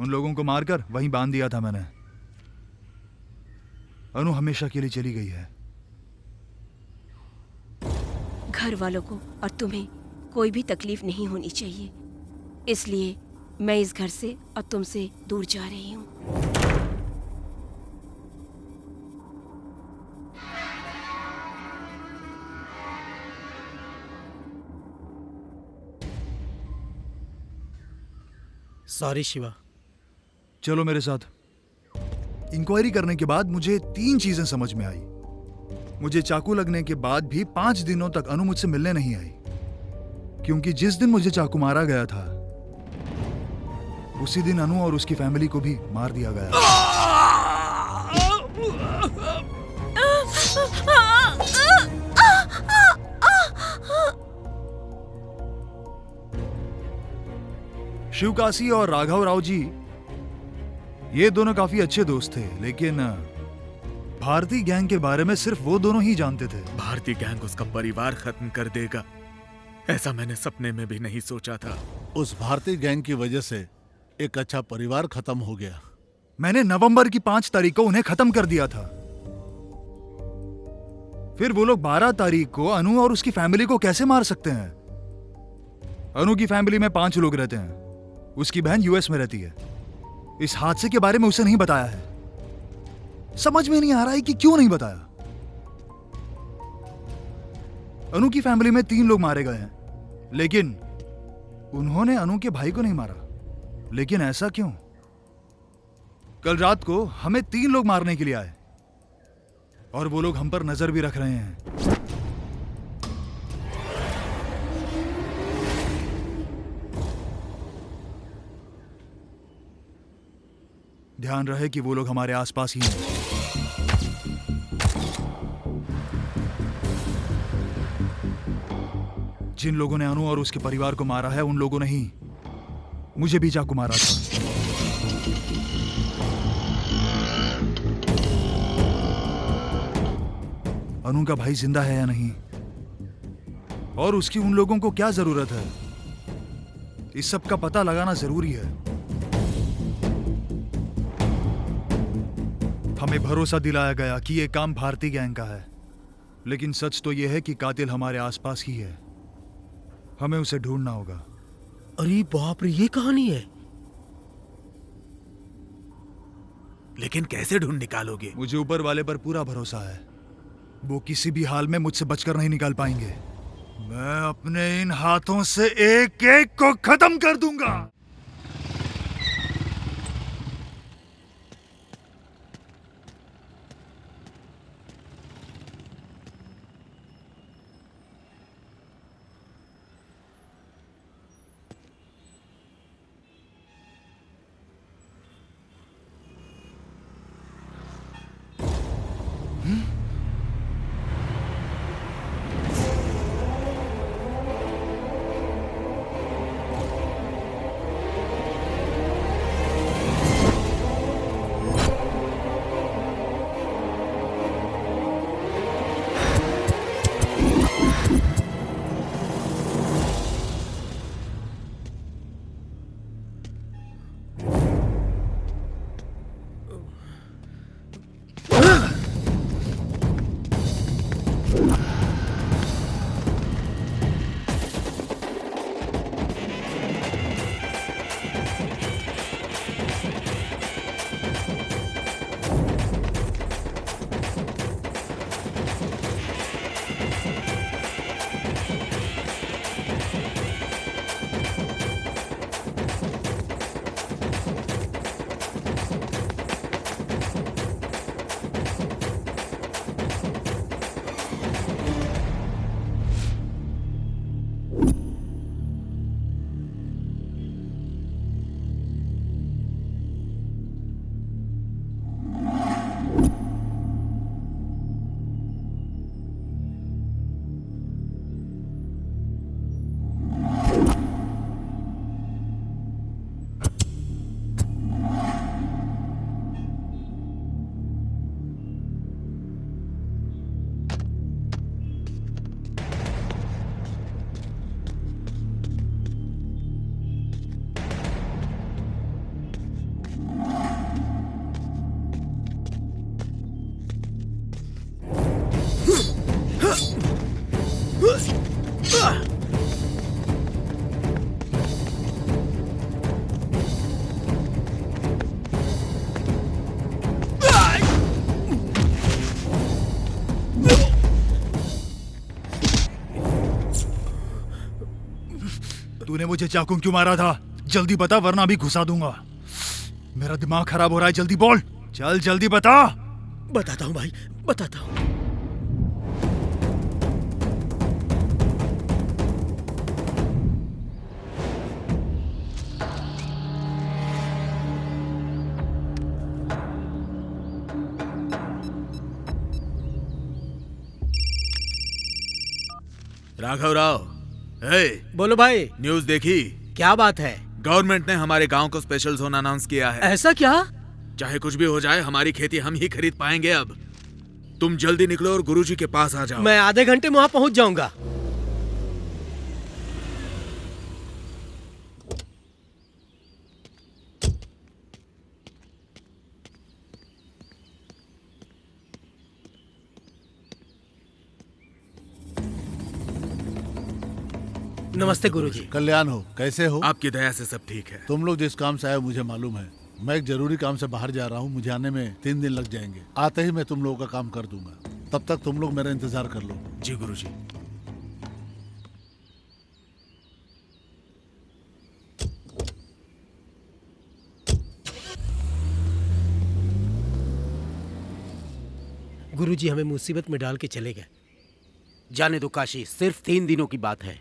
उन लोगों को मारकर वहीं बांध दिया था मैंने। अनु हमेशा के लिए चली गई है। घर वालों को और तुम्हें कोई भी तकलीफ नहीं होनी चाहिए, इसलिए मैं इस घर से और तुमसे दूर जा रही हूँ। सॉरी शिवा। चलो मेरे साथ। इंक्वायरी करने के बाद मुझे 3 चीजें समझ में आई। मुझे चाकू लगने के बाद भी 5 दिनों तक अनु मुझसे मिलने नहीं आई, क्योंकि जिस दिन मुझे चाकू मारा गया था उसी दिन अनु और उसकी फैमिली को भी मार दिया गया। शिवकाशी और राघव राव जी, ये दोनों काफी अच्छे दोस्त थे, लेकिन भारतीय गैंग के बारे में सिर्फ वो दोनों ही जानते थे। भारतीय गैंग उसका परिवार खत्म कर देगा, ऐसा मैंने सपने में भी नहीं सोचा था। उस भारतीय गैंग की वजह से एक अच्छा परिवार खत्म हो गया। मैंने नवंबर की 5 तारीख को उन्हें खत्म कर दिया था। फिर वो लोग 12 तारीख को अनु और उसकी फैमिली को कैसे मार सकते हैं? अनु की फैमिली में 5 लोग रहते हैं। उसकी बहन यूएस में रहती है। इस हादसे के बारे में उसे नहीं बताया है। समझ में नहीं आ रहा है कि क्यों नहीं बताया। अनु की फैमिली में 3 लोग मारे गए हैं, लेकिन उन्होंने अनु के भाई को नहीं मारा। लेकिन ऐसा क्यों? कल रात को हमें 3 लोग मारने के लिए आए और वो लोग हम पर नजर भी रख रहे हैं। ध्यान रहे कि वो लोग हमारे आसपास ही हैं। जिन लोगों ने अनु और उसके परिवार को मारा है, उन लोगों ने ही मुझे भी चाकू मारा था। अनु का भाई जिंदा है या नहीं, और उसकी उन लोगों को क्या जरूरत है, इस सब का पता लगाना जरूरी है। हमें भरोसा दिलाया गया कि यह काम भारतीय गैंग का है, लेकिन सच तो यह है कि कातिल हमारे आसपास ही है। हमें उसे ढूंढना होगा। अरे बाप रे, ये कहानी है। लेकिन कैसे ढूंढ निकालोगे? मुझे ऊपर वाले पर पूरा भरोसा है। वो किसी भी हाल में मुझसे बचकर नहीं निकाल पाएंगे। मैं अपने इन हाथों से एक एक को खत्म कर दूंगा। तूने मुझे चाकू क्यों मारा था? जल्दी बता वरना अभी घुसा दूंगा। मेरा दिमाग खराब हो रहा है, जल्दी बोल। चल जल्दी बता। बताता हूँ भाई, बताता हूँ। राघव राव, हे, बोलो भाई, न्यूज़ देखी? क्या बात है? गवर्नमेंट ने हमारे गांव को स्पेशल जोन अनाउंस किया है। ऐसा क्या? चाहे कुछ भी हो जाए, हमारी खेती हम ही खरीद पाएंगे अब। तुम जल्दी निकलो और गुरुजी के पास आ जाओ। मैं आधे घंटे में वहां पहुंच जाऊंगा। नमस्ते गुरुजी। कल्याण हो, कैसे हो? आपकी दया से सब ठीक है। तुम लोग जिस काम से आए हो मुझे मालूम है। मैं एक जरूरी काम से बाहर जा रहा हूँ, मुझे आने में 3 दिन लग जाएंगे। आते ही मैं तुम लोगों का काम कर दूंगा। तब तक तुम लोग मेरा इंतजार कर लो। जी गुरुजी। गुरुजी हमें मुसीबत में डाल के चले गए। जाने दो काशी, सिर्फ 3 दिनों की बात है।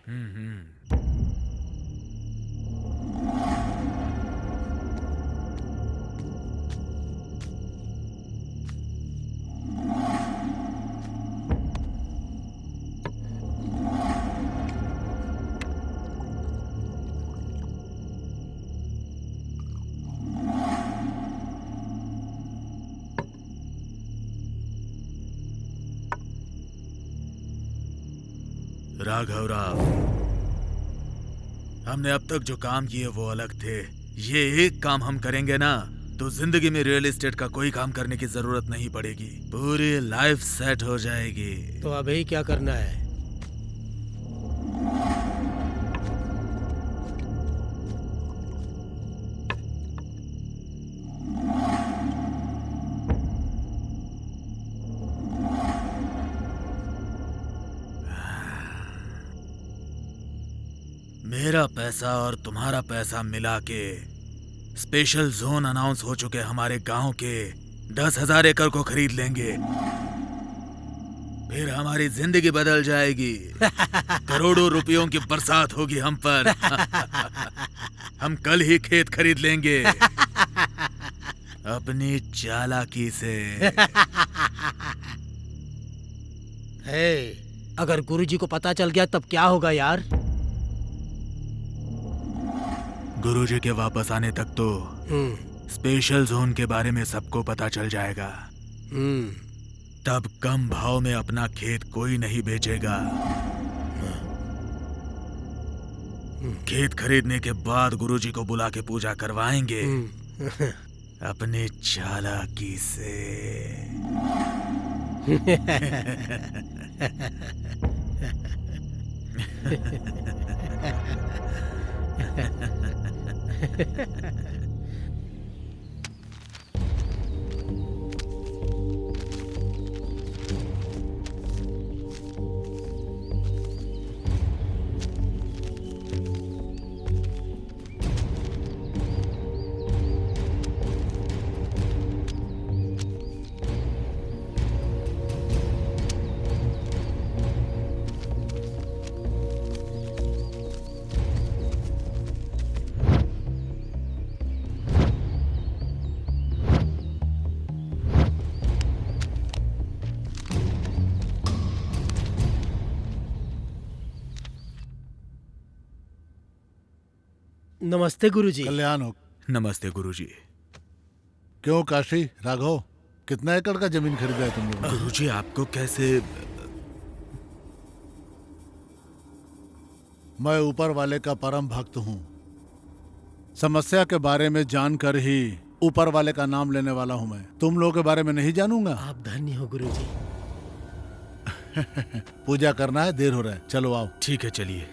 राघव राव, हमने अब तक जो काम किए वो अलग थे। ये एक काम हम करेंगे ना तो जिंदगी में रियल एस्टेट का कोई काम करने की जरूरत नहीं पड़ेगी। पूरी लाइफ सेट हो जाएगी। तो अभी क्या करना है? मेरा पैसा और तुम्हारा पैसा मिला के स्पेशल जोन अनाउंस हो चुके हमारे गांव के 10,000 एकड़ को खरीद लेंगे। फिर हमारी जिंदगी बदल जाएगी। करोड़ों रुपयों की बरसात होगी हम पर। हम कल ही खेत खरीद लेंगे अपनी चालाकी से। हे, अगर गुरुजी को पता चल गया तब क्या होगा यार? गुरुजी के वापस आने तक तो स्पेशल जोन के बारे में सबको पता चल जाएगा। तब कम भाव में अपना खेत कोई नहीं बेचेगा। खेत खरीदने के बाद गुरुजी को बुला के पूजा करवाएंगे अपने चालाकी से। नमस्ते गुरुजी। कल्याण हो। नमस्ते गुरुजी। क्यों काशी, राघव, कितना एकड़ का जमीन खरीदा है तुम लोगों ने? गुरुजी आपको कैसे? मैं ऊपर वाले का परम भक्त हूँ। समस्या के बारे में जानकर ही ऊपर वाले का नाम लेने वाला हूँ मैं। तुम लोगों के बारे में नहीं जानूंगा। आप धन्य हो गुरुजी। पूजा करना है, देर हो रहा है, चलो आओ। ठीक है, चलिए।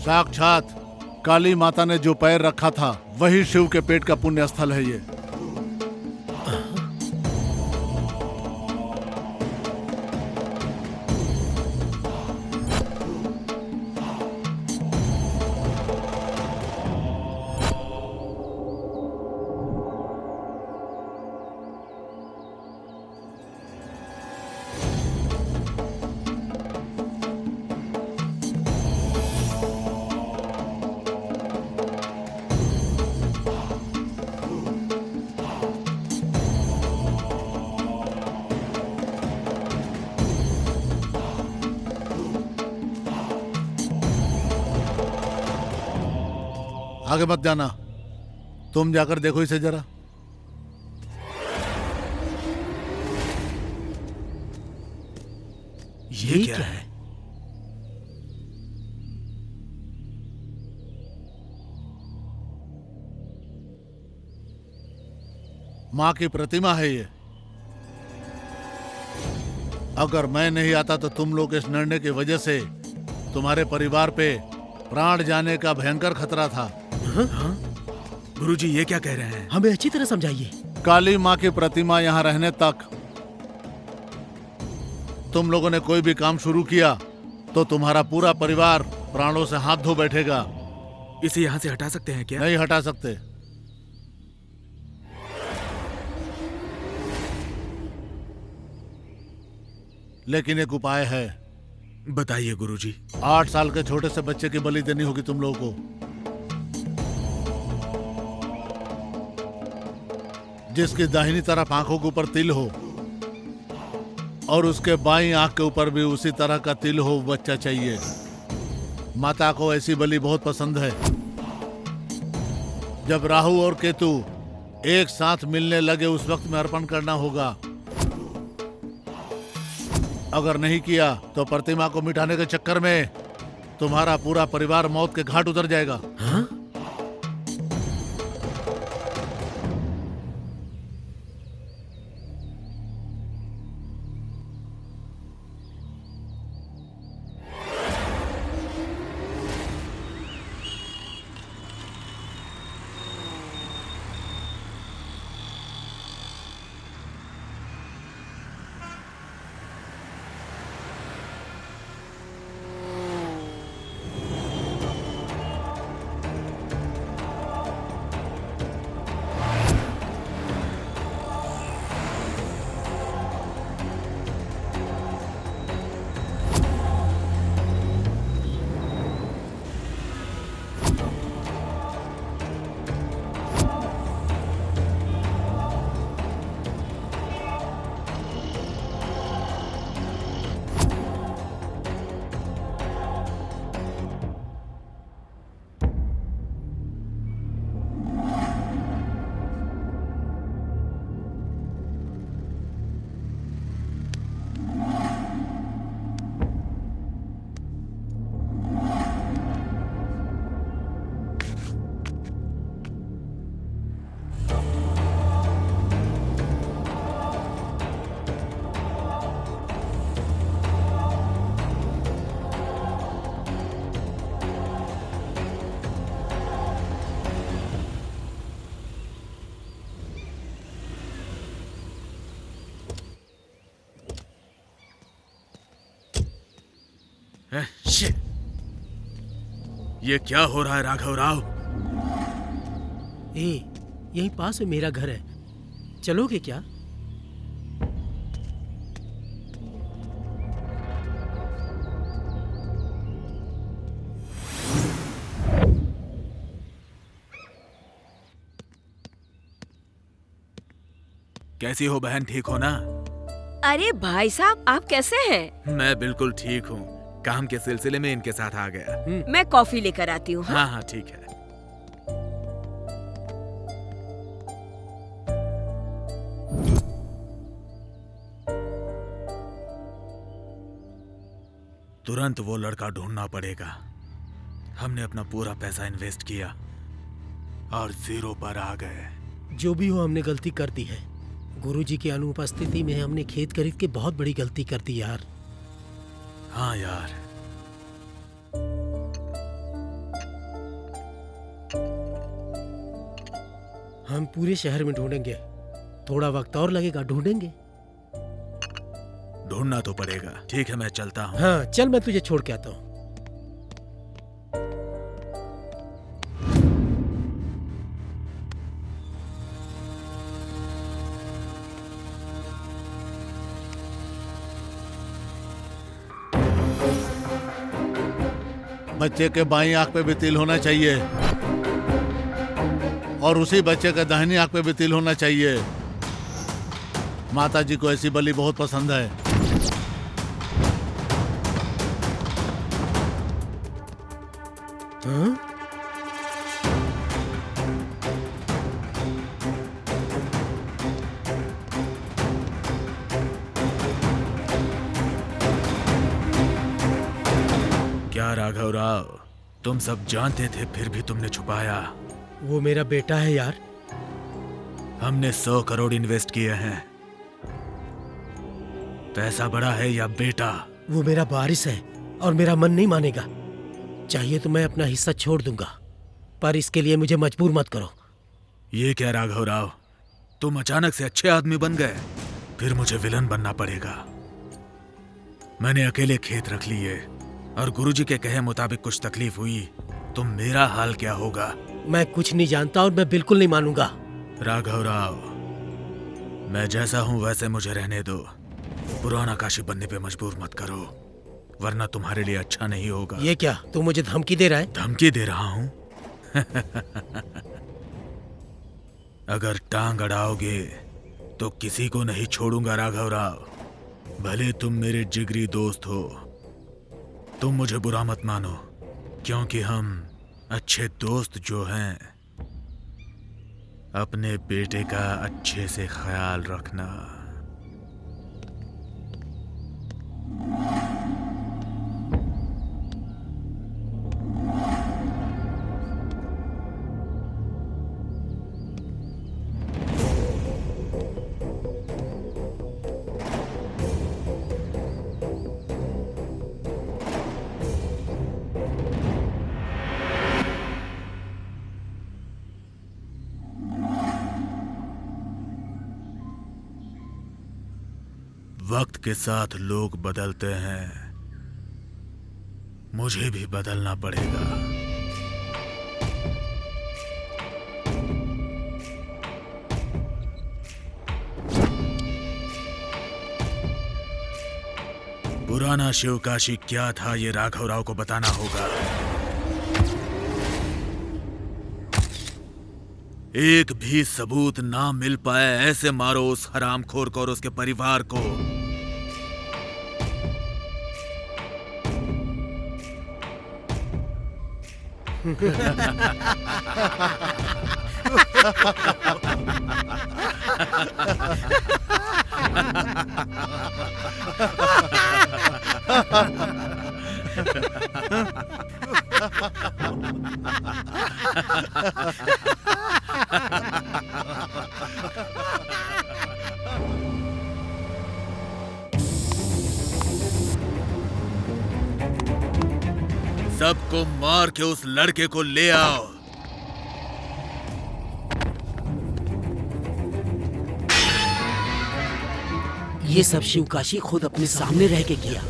साक्षात काली माता ने जो पैर रखा था वही शिव के पेट का पुण्य स्थल है ये। आगे मत जाना, तुम जाकर देखो इसे जरा। ये क्या है? माँ की प्रतिमा है ये। अगर मैं नहीं आता तो तुम लोग इस निर्णय की वजह से तुम्हारे परिवार पे प्राण जाने का भयंकर खतरा था। गुरुजी, ये क्या कह रहे हैं? हमें अच्छी तरह समझाइए। काली माँ की प्रतिमा यहाँ रहने तक तुम लोगों ने कोई भी काम शुरू किया तो तुम्हारा पूरा परिवार प्राणों से हाथ धो बैठेगा। इसे यहाँ से हटा सकते हैं क्या? नहीं हटा सकते। लेकिन एक उपाय है। बताइए गुरुजी। 8 साल के छोटे से बच्चे की बलि देनी होगी तुम लोगों को, जिसकी दाहिनी तरफ आंखों के ऊपर तिल हो और उसके बाईं आंख के ऊपर भी उसी तरह का तिल हो बच्चा चाहिए। माता को ऐसी बलि बहुत पसंद है। जब राहु और केतु एक साथ मिलने लगे उस वक्त में अर्पण करना होगा। अगर नहीं किया तो प्रतिमा को मिटाने के चक्कर में तुम्हारा पूरा परिवार मौत के घाट उतर जाएगा। हाँ? शिट! ये क्या हो रहा है राघव राव? यहीं पास में मेरा घर है, चलोगे क्या? कैसी हो बहन, ठीक हो ना? अरे भाई साहब, आप कैसे हैं? मैं बिल्कुल ठीक हूँ। काम के सिलसिले में इनके साथ आ गया। मैं कॉफी लेकर आती हूँ। हाँ हाँ ठीक है। तुरंत वो लड़का ढूंढना पड़ेगा। हमने अपना पूरा पैसा इन्वेस्ट किया और जीरो पर आ गए। जो भी हो, हमने गलती कर दी है। गुरुजी की अनुपस्थिति में हमने खेत खरीद के बहुत बड़ी गलती कर दी यार। हाँ यार, हम पूरे शहर में ढूंढेंगे, थोड़ा वक्त और लगेगा, ढूंढेंगे। ढूंढना तो पड़ेगा। ठीक है, मैं चलता हूँ। हाँ चल, मैं तुझे छोड़ के आता हूँ। बच्चे के बाईं आंख पे भी तिल होना चाहिए और उसी बच्चे के दाहिनी आंख पे भी तिल होना चाहिए। माता जी को ऐसी बलि बहुत पसंद है। हाँ? क्या राघव राव, तुम सब जानते थे फिर भी तुमने छुपाया? वो मेरा बेटा है यार। हमने 100 करोड़ इन्वेस्ट किए हैं। पैसा बड़ा है या बेटा? वो मेरा वारिस है और मेरा मन नहीं मानेगा। चाहिए तो मैं अपना हिस्सा छोड़ दूंगा, पर इसके लिए मुझे मजबूर मत करो। ये क्या राघव राव, तुम अचानक से अच्छे आदमी बन गए, फिर मुझे विलन बनना पड़ेगा। मैंने अकेले खेत रख लिए और गुरुजी के कहे मुताबिक कुछ तकलीफ हुई तो मेरा हाल क्या होगा? मैं कुछ नहीं जानता और मैं बिल्कुल नहीं मानूंगा। राघव राव, मैं जैसा हूं वैसे मुझे रहने दो। पुराना काशी बनने पे मजबूर मत करो, वरना तुम्हारे लिए अच्छा नहीं होगा। ये क्या, तू मुझे धमकी दे रहा है? धमकी दे रहा हूं? अगर टांग अड़ाओगे तो किसी को नहीं छोड़ूंगा राघव राव। भले तुम मेरे जिगरी दोस्त हो, तुम मुझे बुरा मत मानो, क्योंकि हम अच्छे दोस्त जो हैं, अपने बेटे का अच्छे से ख्याल रखना। वक्त के साथ लोग बदलते हैं, मुझे भी बदलना पड़ेगा। पुराना शिवकाशी क्या था ये राघव राव को बताना होगा। एक भी सबूत ना मिल पाए ऐसे मारो उस हरामखोर को और उसके परिवार को। सबको मार के उस लड़के को ले आओ। ये सब शिवकाशी खुद अपने सामने रह के किया।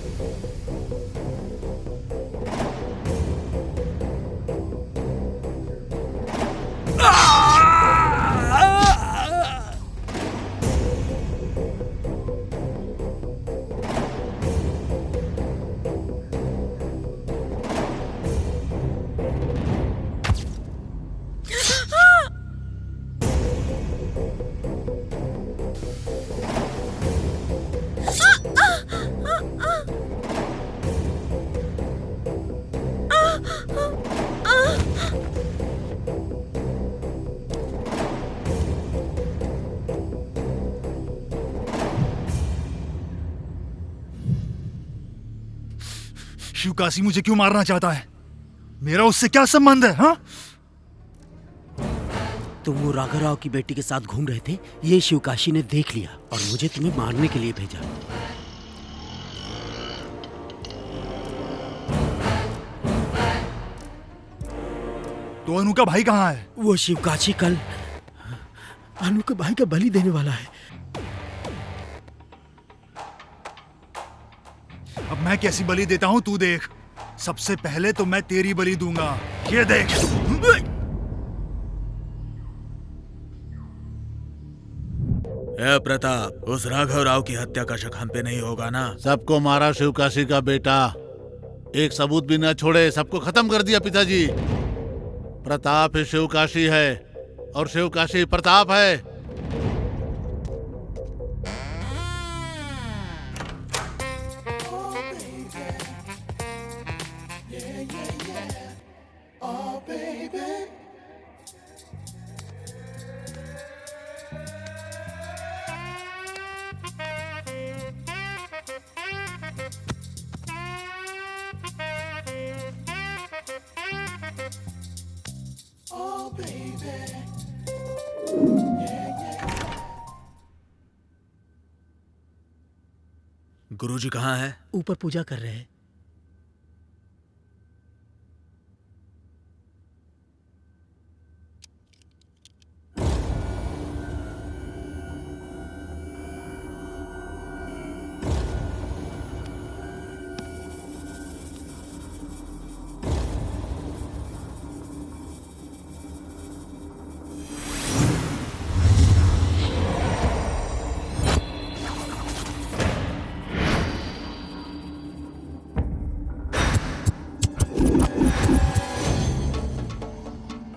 शिवकाशी मुझे क्यों मारना चाहता है? मेरा उससे क्या संबंध है? हाँ? तुम वो राघवराव की बेटी के साथ घूम रहे थे, ये शिवकाशी ने देख लिया और मुझे तुम्हें मारने के लिए भेजा। तो अनु का भाई कहाँ है? वो शिवकाशी कल अनु के भाई का बलि देने वाला है। अब मैं कैसी बलि देता हूँ तू देख। सबसे पहले तो मैं तेरी बलि दूंगा, ये देख। ए प्रताप, उस राघव राव की हत्या का शक हम पे नहीं होगा ना? सबको मारा शिवकाशी का बेटा, एक सबूत भी न छोड़े, सबको खत्म कर दिया पिताजी। प्रताप ही शिवकाशी है और शिवकाशी प्रताप है। गुरुजी कहाँ है? ऊपर पूजा कर रहे हैं।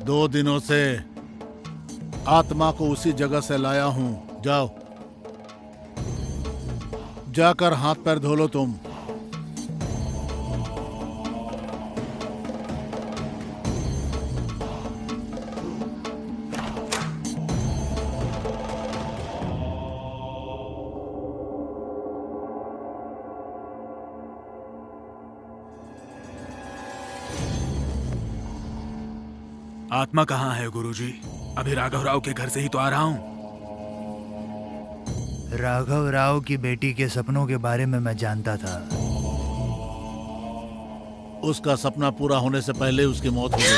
दो दिनों से आत्मा को उसी जगह से लाया हूं। जाओ, जाकर हाथ पैर धो लो तुम। आत्मा कहाँ है गुरुजी? अभी राघव राव के घर से ही तो आ रहा हूँ। राघव राव की बेटी के सपनों के बारे में मैं जानता था। उसका सपना पूरा होने से पहले उसकी मौत हो गई।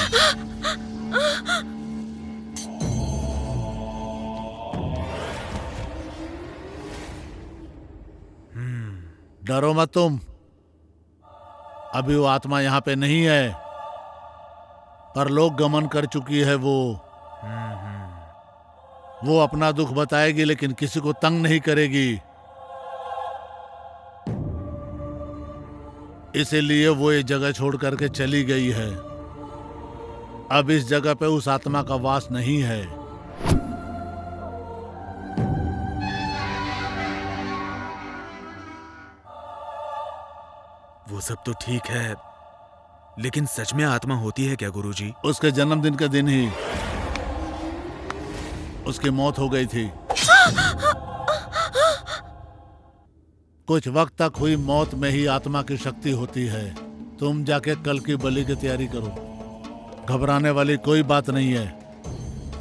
डरो मत तुम, अभी वो आत्मा यहाँ पे नहीं है, पर लोग गमन कर चुकी है। वो अपना दुख बताएगी लेकिन किसी को तंग नहीं करेगी, इसीलिए वो ये जगह छोड़ करके चली गई है। अब इस जगह पे उस आत्मा का वास नहीं है। वो सब तो ठीक है, लेकिन सच में आत्मा होती है क्या गुरुजी? उसके जन्मदिन के दिन ही उसकी मौत हो गई थी। कुछ वक्त तक हुई मौत में ही आत्मा की शक्ति होती है। तुम जाके कल की बलि की तैयारी करो, घबराने वाली कोई बात नहीं है।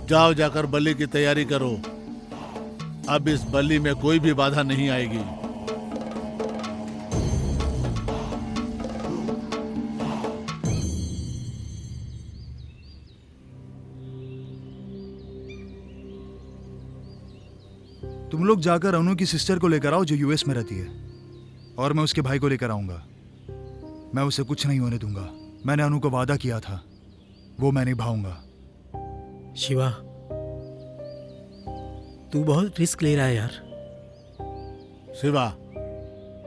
जाओ, जाकर बलि की तैयारी करो। अब इस बलि में कोई भी बाधा नहीं आएगी। तुम लोग जाकर अनु की सिस्टर को लेकर आओ जो यूएस में रहती है, और मैं उसके भाई को लेकर आऊंगा। मैं उसे कुछ नहीं होने दूंगा। मैंने अनु को वादा किया था, वो मैं निभाऊंगा। शिवा, तू बहुत रिस्क ले रहा है यार। शिवा,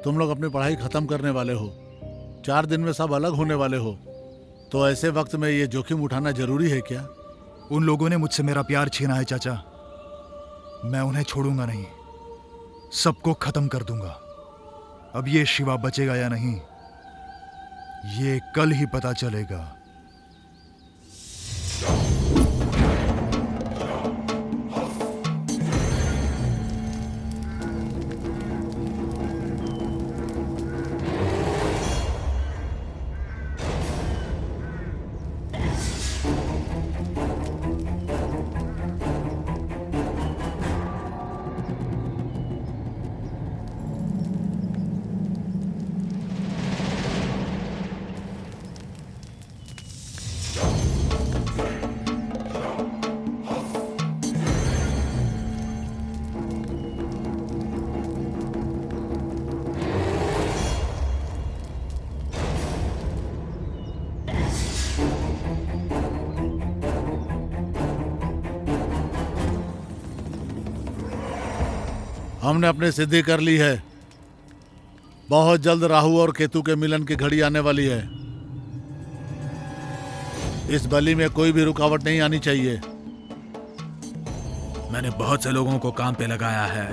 तुम लोग अपनी पढ़ाई खत्म करने वाले हो, 4 दिन में सब अलग होने वाले हो, तो ऐसे वक्त में ये जोखिम उठाना जरूरी है क्या? उन लोगों ने मुझसे मेरा प्यार छीना है चाचा, मैं उन्हें छोड़ूंगा नहीं, सबको खत्म कर दूंगा। अब ये शिवा बचेगा या नहीं, ये कल ही पता चलेगा। हमने अपनी सिद्धि कर ली है। बहुत जल्द राहु और केतु के मिलन की घड़ी आने वाली है। इस बलि में कोई भी रुकावट नहीं आनी चाहिए। मैंने बहुत से लोगों को काम पे लगाया है।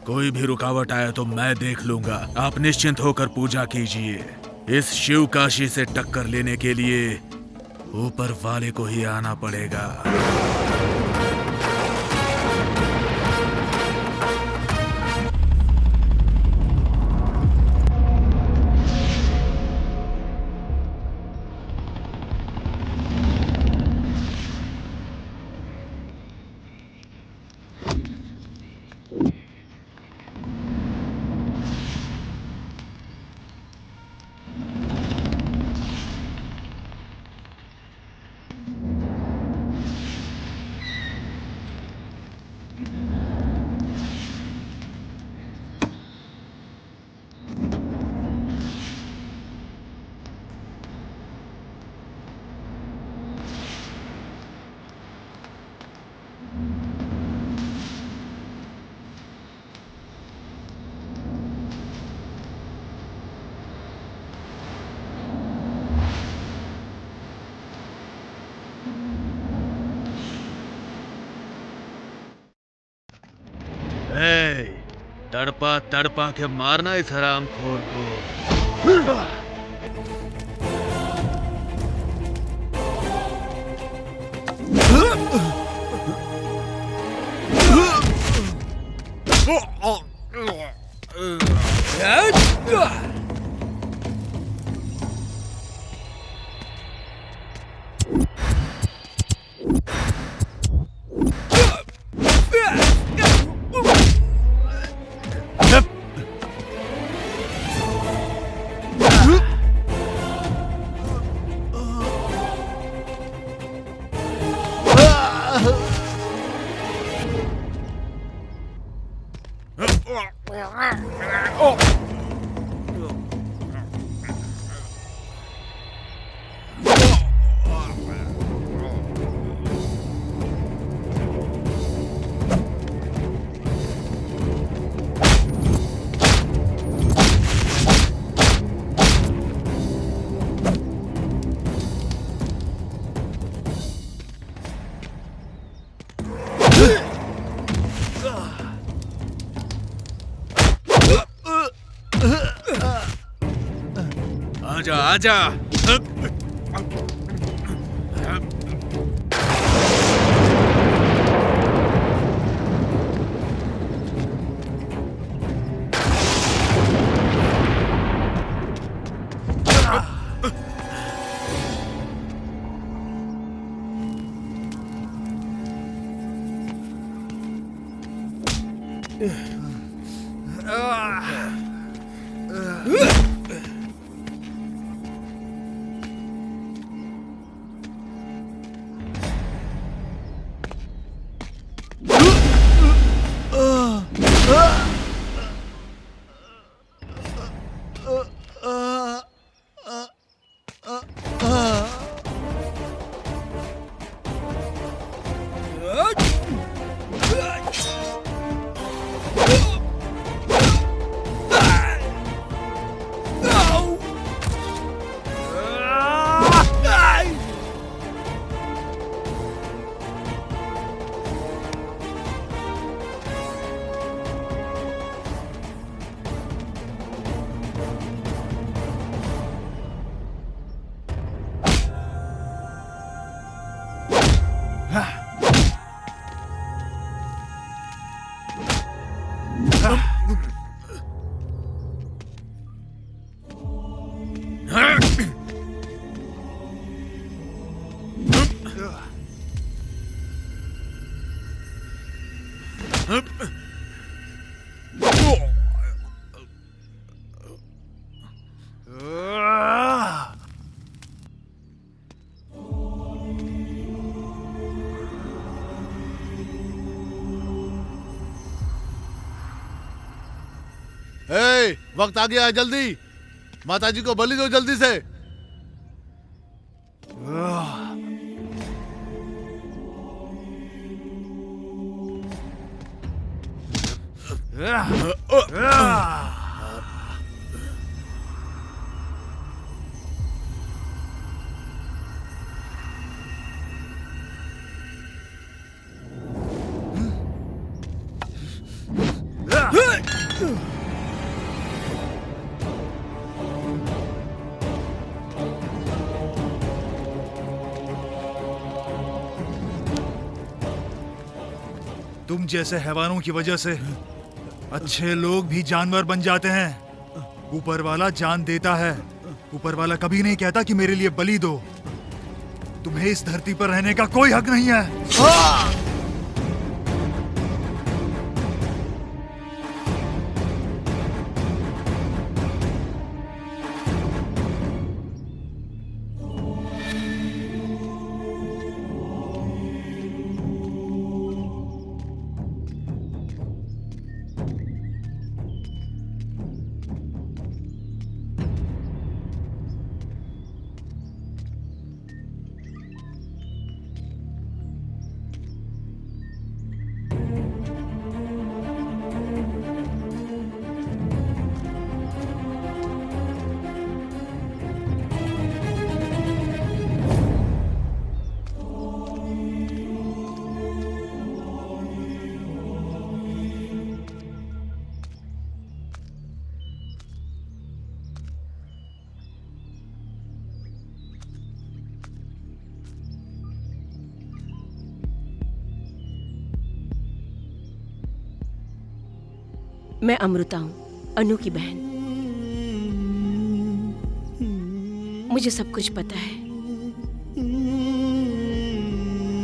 कोई भी रुकावट आए तो मैं देख लूंगा। आप निश्चिंत होकर पूजा कीजिए। इस शिव काशी से टक्कर लेने के लिए ऊपर वाले को ही आना पड़ेगा। तड़पा तड़पा के मारना इस हरामखोर को। आजा आजा। वक्त आ गया है, जल्दी माताजी को बलि दो जल्दी से। तुम जैसे हैवानों की वजह से अच्छे लोग भी जानवर बन जाते हैं। ऊपर वाला जान देता है। ऊपर वाला कभी नहीं कहता कि मेरे लिए बलि दो। तुम्हें इस धरती पर रहने का कोई हक नहीं है। मैं अमृता हूँ, अनु की बहन। मुझे सब कुछ पता है।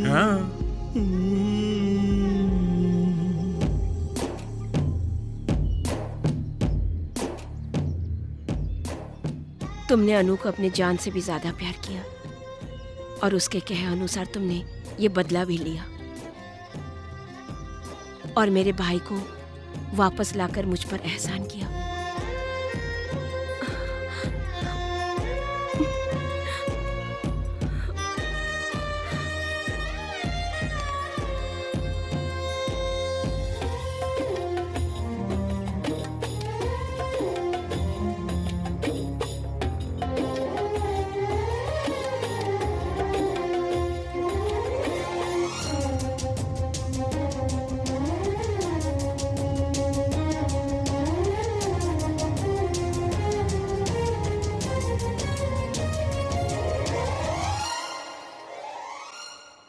हाँ? तुमने अनु को अपने जान से भी ज्यादा प्यार किया और उसके कहे अनुसार तुमने ये बदला भी लिया और मेरे भाई को वापस लाकर मुझ पर एहसान किया।